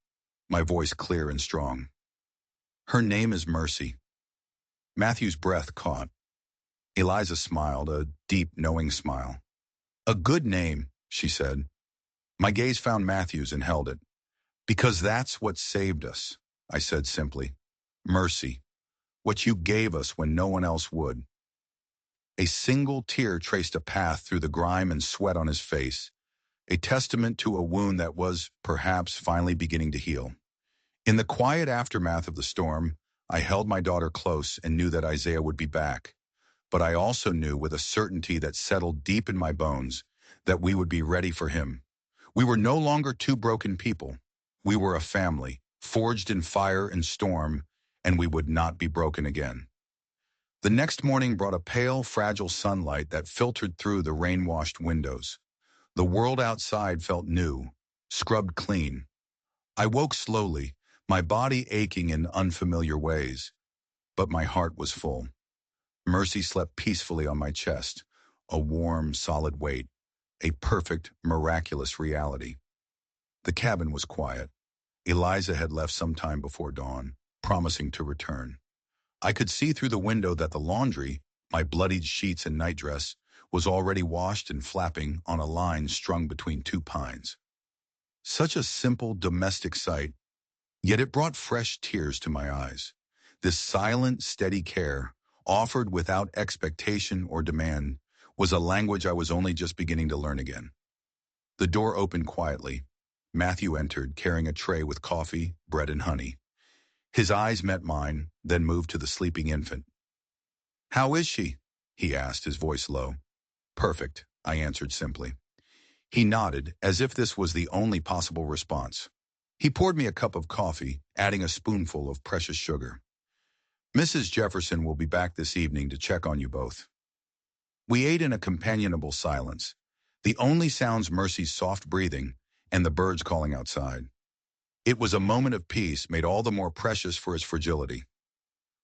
my voice clear and strong. "Her name is Mercy." Matthew's breath caught. Eliza smiled, a deep, knowing smile. "A good name," she said. My gaze found Matthew's and held it. "Because that's what saved us," I said simply. "Mercy. What you gave us when no one else would." A single tear traced a path through the grime and sweat on his face, a testament to a wound that was, perhaps, finally beginning to heal. In the quiet aftermath of the storm, I held my daughter close and knew that Isaiah would be back. But I also knew with a certainty that settled deep in my bones that we would be ready for him. We were no longer two broken people. We were a family, forged in fire and storm, and we would not be broken again. The next morning brought a pale, fragile sunlight that filtered through the rain-washed windows. The world outside felt new, scrubbed clean. I woke slowly, my body aching in unfamiliar ways, but my heart was full. Mercy slept peacefully on my chest, a warm, solid weight, a perfect, miraculous reality. The cabin was quiet. Eliza had left some time before dawn, promising to return. I could see through the window that the laundry, my bloodied sheets and nightdress, was already washed and flapping on a line strung between two pines. Such a simple domestic sight, yet it brought fresh tears to my eyes. This silent, steady care, offered without expectation or demand, was a language I was only just beginning to learn again. The door opened quietly. Matthew entered, carrying a tray with coffee, bread, and honey. His eyes met mine, then moved to the sleeping infant. "How is she?" he asked, his voice low. "Perfect," I answered simply. He nodded, as if this was the only possible response. He poured me a cup of coffee, adding a spoonful of precious sugar. "Mrs. Jefferson will be back this evening to check on you both." We ate in a companionable silence, the only sounds Mercy's soft breathing and the birds calling outside. It was a moment of peace made all the more precious for its fragility.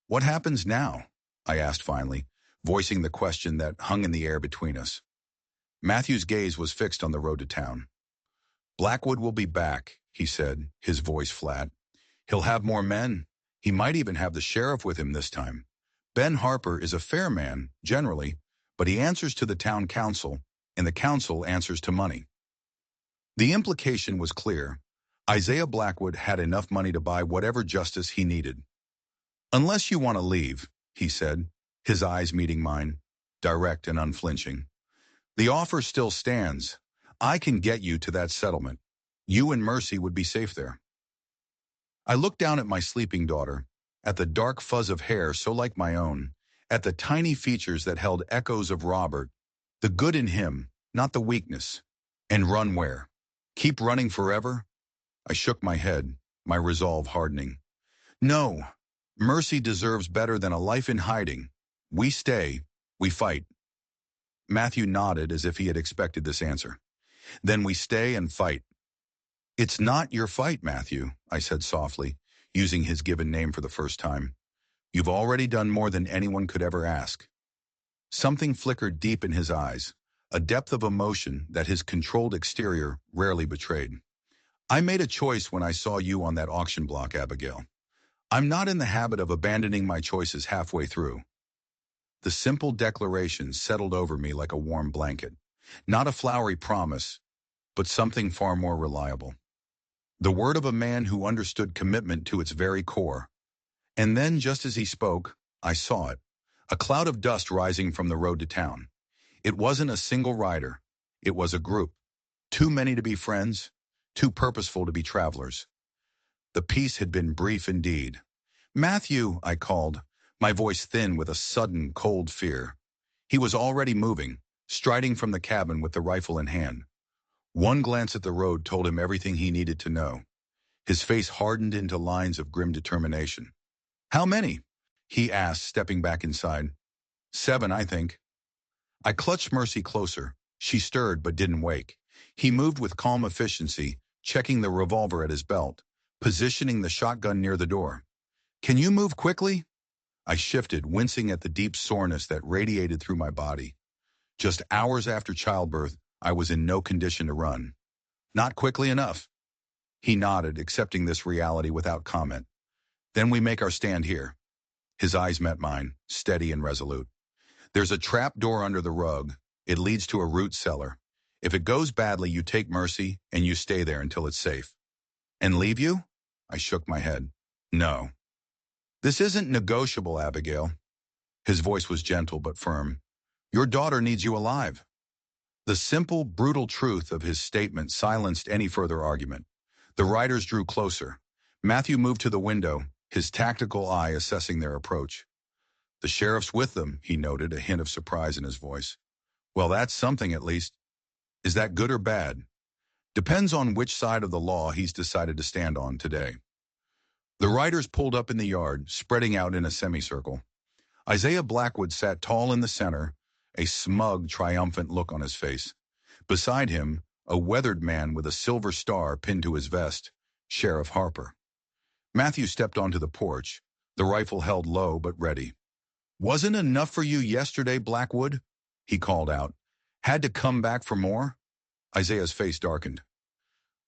"What happens now?" I asked finally, voicing the question that hung in the air between us. Matthew's gaze was fixed on the road to town. "Blackwood will be back," he said, his voice flat. "He'll have more men. He might even have the sheriff with him this time. Ben Harper is a fair man, generally, but he answers to the town council, and the council answers to money." The implication was clear. Isaiah Blackwood had enough money to buy whatever justice he needed. "Unless you want to leave," he said, his eyes meeting mine, direct and unflinching. "The offer still stands. I can get you to that settlement. You and Mercy would be safe there." I looked down at my sleeping daughter, at the dark fuzz of hair so like my own, at the tiny features that held echoes of Robert, the good in him, not the weakness. "And run where? Keep running forever?" I shook my head, my resolve hardening. "No. Mercy deserves better than a life in hiding. We stay. We fight." Matthew nodded as if he had expected this answer. "Then we stay and fight." "It's not your fight, Matthew," I said softly, using his given name for the first time. "You've already done more than anyone could ever ask." Something flickered deep in his eyes, a depth of emotion that his controlled exterior rarely betrayed. "I made a choice when I saw you on that auction block, Abigail. I'm not in the habit of abandoning my choices halfway through." The simple declaration settled over me like a warm blanket. Not a flowery promise, but something far more reliable. The word of a man who understood commitment to its very core. And then, just as he spoke, I saw it. A cloud of dust rising from the road to town. It wasn't a single rider. It was a group. Too many to be friends, too purposeful to be travelers. The peace had been brief indeed. "Matthew," I called, my voice thin with a sudden, cold fear. He was already moving, striding from the cabin with the rifle in hand. One glance at the road told him everything he needed to know. His face hardened into lines of grim determination. "How many?" he asked, stepping back inside. "7, I think." I clutched Mercy closer. She stirred but didn't wake. He moved with calm efficiency, checking the revolver at his belt, positioning the shotgun near the door. "Can you move quickly?" I shifted, wincing at the deep soreness that radiated through my body. Just hours after childbirth, I was in no condition to run. "Not quickly enough." He nodded, accepting this reality without comment. "Then we make our stand here." His eyes met mine, steady and resolute. "There's a trap door under the rug. It leads to a root cellar. If it goes badly, you take Mercy, and you stay there until it's safe." "And leave you?" I shook my head. "No." "This isn't negotiable, Abigail." His voice was gentle but firm. "Your daughter needs you alive." The simple, brutal truth of his statement silenced any further argument. The riders drew closer. Matthew moved to the window, his tactical eye assessing their approach. "The sheriff's with them," he noted, a hint of surprise in his voice. "Well, that's something at least. Is that good or bad?" "Depends on which side of the law he's decided to stand on today." The riders pulled up in the yard, spreading out in a semicircle. Isaiah Blackwood sat tall in the center, a smug, triumphant look on his face. Beside him, a weathered man with a silver star pinned to his vest, Sheriff Harper. Matthew stepped onto the porch, the rifle held low but ready. "Wasn't enough for you yesterday, Blackwood?" he called out. "Had to come back for more?" Isaiah's face darkened.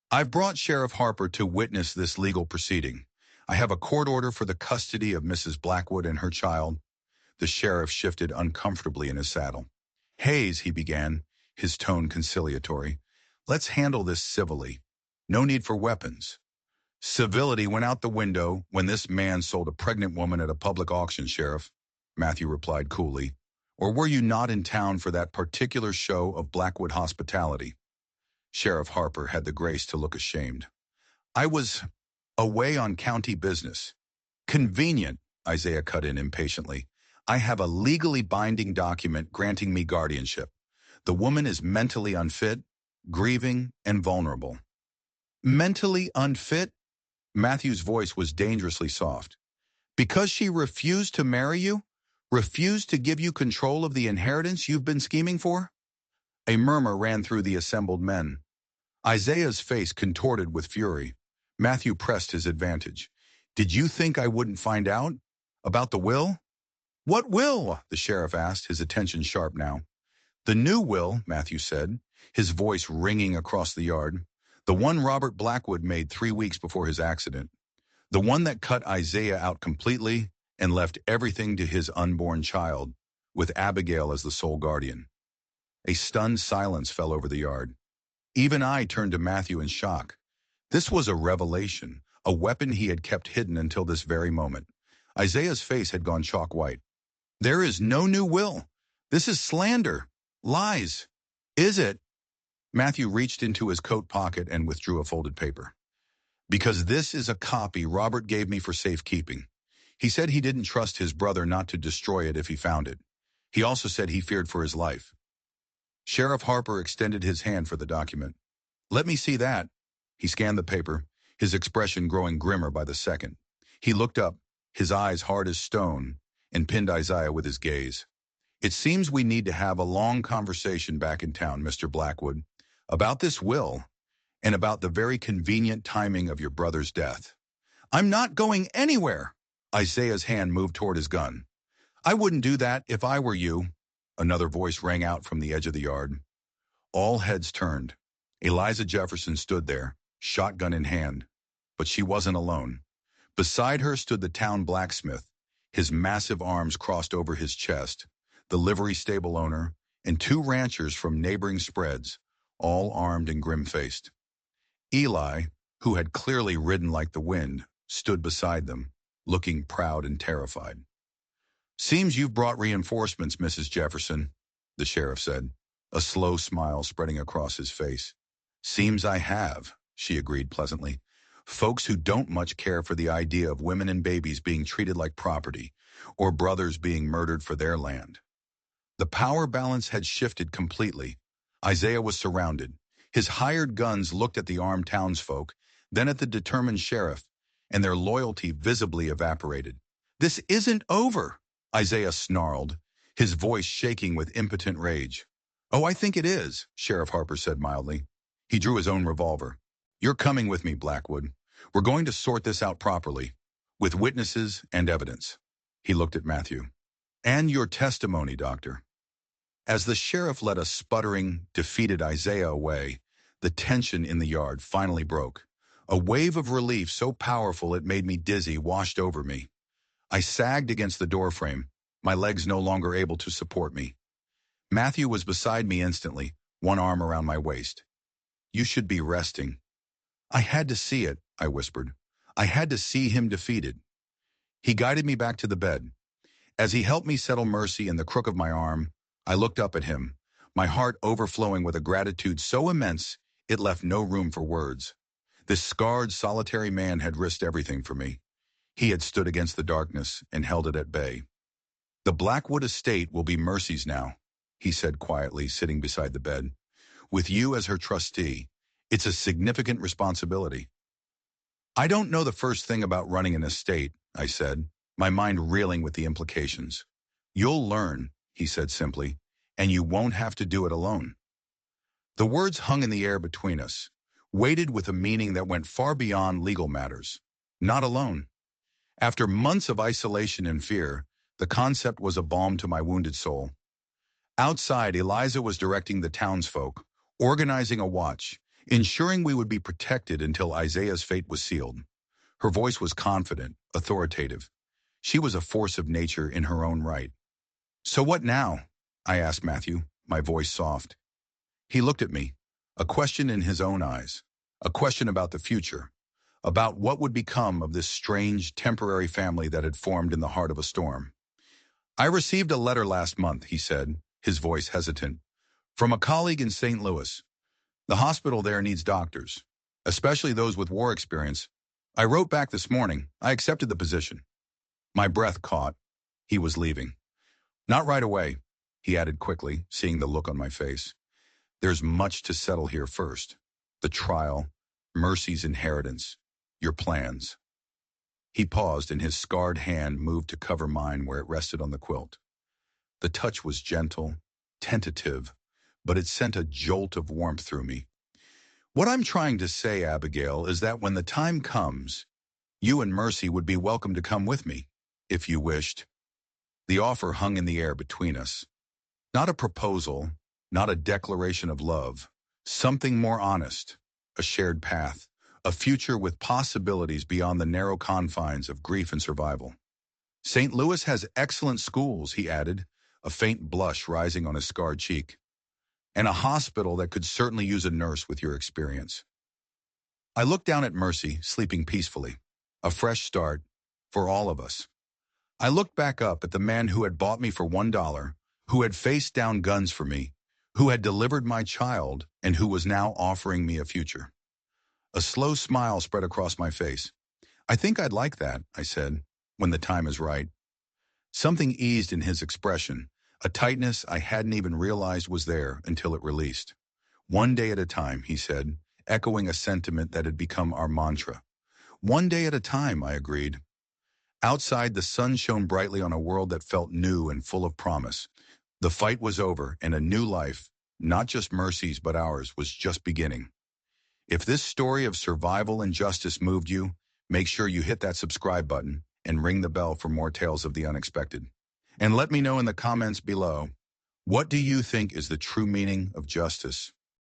"I've brought Sheriff Harper to witness this legal proceeding. I have a court order for the custody of Mrs. Blackwood and her child." The sheriff shifted uncomfortably in his saddle. "Hayes," he began, his tone conciliatory, "let's handle this civilly. No need for weapons." "Civility went out the window when this man sold a pregnant woman at a public auction, Sheriff," Matthew replied coolly. "Or were you not in town for that particular show of Blackwood hospitality?" Sheriff Harper had the grace to look ashamed. "I was away on county business." "Convenient," Isaiah cut in impatiently. "I have a legally binding document granting me guardianship. The woman is mentally unfit, grieving, and vulnerable." "Mentally unfit?" Matthew's voice was dangerously soft. "Because she refused to marry you? Refused to give you control of the inheritance you've been scheming for?" A murmur ran through the assembled men. Isaiah's face contorted with fury. Matthew pressed his advantage. "Did you think I wouldn't find out? About the will?" "What will?" the sheriff asked, his attention sharp now. "The new will," Matthew said, his voice ringing across the yard. "The one Robert Blackwood made 3 weeks before his accident. The one that cut Isaiah out completely and left everything to his unborn child, with Abigail as the sole guardian." A stunned silence fell over the yard. Even I turned to Matthew in shock. This was a revelation, a weapon he had kept hidden until this very moment. Isaiah's face had gone chalk white. "There is no new will. This is slander. Lies." "Is it?" Matthew reached into his coat pocket and withdrew a folded paper. "Because this is a copy Robert gave me for safekeeping. He said he didn't trust his brother not to destroy it if he found it. He also said he feared for his life." Sheriff Harper extended his hand for the document. "Let me see that." He scanned the paper, his expression growing grimmer by the second. He looked up, his eyes hard as stone, and pinned Isaiah with his gaze. "It seems we need to have a long conversation back in town, Mr. Blackwood, about this will, and about the very convenient timing of your brother's death." "I'm not going anywhere." Isaiah's hand moved toward his gun. "I wouldn't do that if I were you," another voice rang out from the edge of the yard. All heads turned. Eliza Jefferson stood there, shotgun in hand. But she wasn't alone. Beside her stood the town blacksmith, his massive arms crossed over his chest, the livery stable owner, and 2 ranchers from neighboring spreads, all armed and grim-faced. Eli, who had clearly ridden like the wind, stood beside them, looking proud and terrified. "Seems you've brought reinforcements, Mrs. Jefferson," the sheriff said, a slow smile spreading across his face. "Seems I have," she agreed pleasantly. "Folks who don't much care for the idea of women and babies being treated like property, or brothers being murdered for their land." The power balance had shifted completely. Isaiah was surrounded. His hired guns looked at the armed townsfolk, then at the determined sheriff, and their loyalty visibly evaporated. "This isn't over," Isaiah snarled, his voice shaking with impotent rage. "Oh, I think it is," Sheriff Harper said mildly. He drew his own revolver. "You're coming with me, Blackwood. We're going to sort this out properly, with witnesses and evidence." He looked at Matthew. "And your testimony, Doctor." As the sheriff led a sputtering, defeated Isaiah away, the tension in the yard finally broke. A wave of relief so powerful it made me dizzy washed over me. I sagged against the doorframe, my legs no longer able to support me. Matthew was beside me instantly, one arm around my waist. "You should be resting." "I had to see it," I whispered. "I had to see him defeated." He guided me back to the bed. As he helped me settle Mercy in the crook of my arm, I looked up at him, my heart overflowing with a gratitude so immense it left no room for words. This scarred, solitary man had risked everything for me. He had stood against the darkness and held it at bay. "The Blackwood estate will be Mercy's now," he said quietly, sitting beside the bed. "With you as her trustee, it's a significant responsibility." "I don't know the first thing about running an estate," I said, my mind reeling with the implications. "You'll learn," he said simply, "and you won't have to do it alone." The words hung in the air between us, weighted with a meaning that went far beyond legal matters. Not alone. After months of isolation and fear, the concept was a balm to my wounded soul. Outside, Eliza was directing the townsfolk, organizing a watch, ensuring we would be protected until Isaiah's fate was sealed. Her voice was confident, authoritative. She was a force of nature in her own right. "So what now?" I asked Matthew, my voice soft. He looked at me, a question in his own eyes, a question about the future, about what would become of this strange, temporary family that had formed in the heart of a storm. "I received a letter last month," he said, his voice hesitant, "from a colleague in St. Louis. The hospital there needs doctors, especially those with war experience. I wrote back this morning. I accepted the position." My breath caught. He was leaving. "Not right away," he added quickly, seeing the look on my face. "There's much to settle here first. The trial, Mercy's inheritance, your plans." He paused and his scarred hand moved to cover mine where it rested on the quilt. The touch was gentle, tentative, but it sent a jolt of warmth through me. "What I'm trying to say, Abigail, is that when the time comes, you and Mercy would be welcome to come with me, if you wished." The offer hung in the air between us. Not a proposal, not a declaration of love. Something more honest, a shared path, a future with possibilities beyond the narrow confines of grief and survival. "St. Louis has excellent schools," he added, a faint blush rising on his scarred cheek, "and a hospital that could certainly use a nurse with your experience." I looked down at Mercy, sleeping peacefully. A fresh start for all of us. I looked back up at the man who had bought me for $1, who had faced down guns for me, who had delivered my child, and who was now offering me a future. A slow smile spread across my face. "I think I'd like that," I said, "when the time is right." Something eased in his expression, a tightness I hadn't even realized was there until it released. "One day at a time," he said, echoing a sentiment that had become our mantra. "One day at a time," I agreed. Outside, the sun shone brightly on a world that felt new and full of promise. The fight was over, and a new life, not just Mercy's but ours, was just beginning. If this story of survival and justice moved you, make sure you hit that subscribe button and ring the bell for more tales of the unexpected. And let me know in the comments below, what do you think is the true meaning of justice?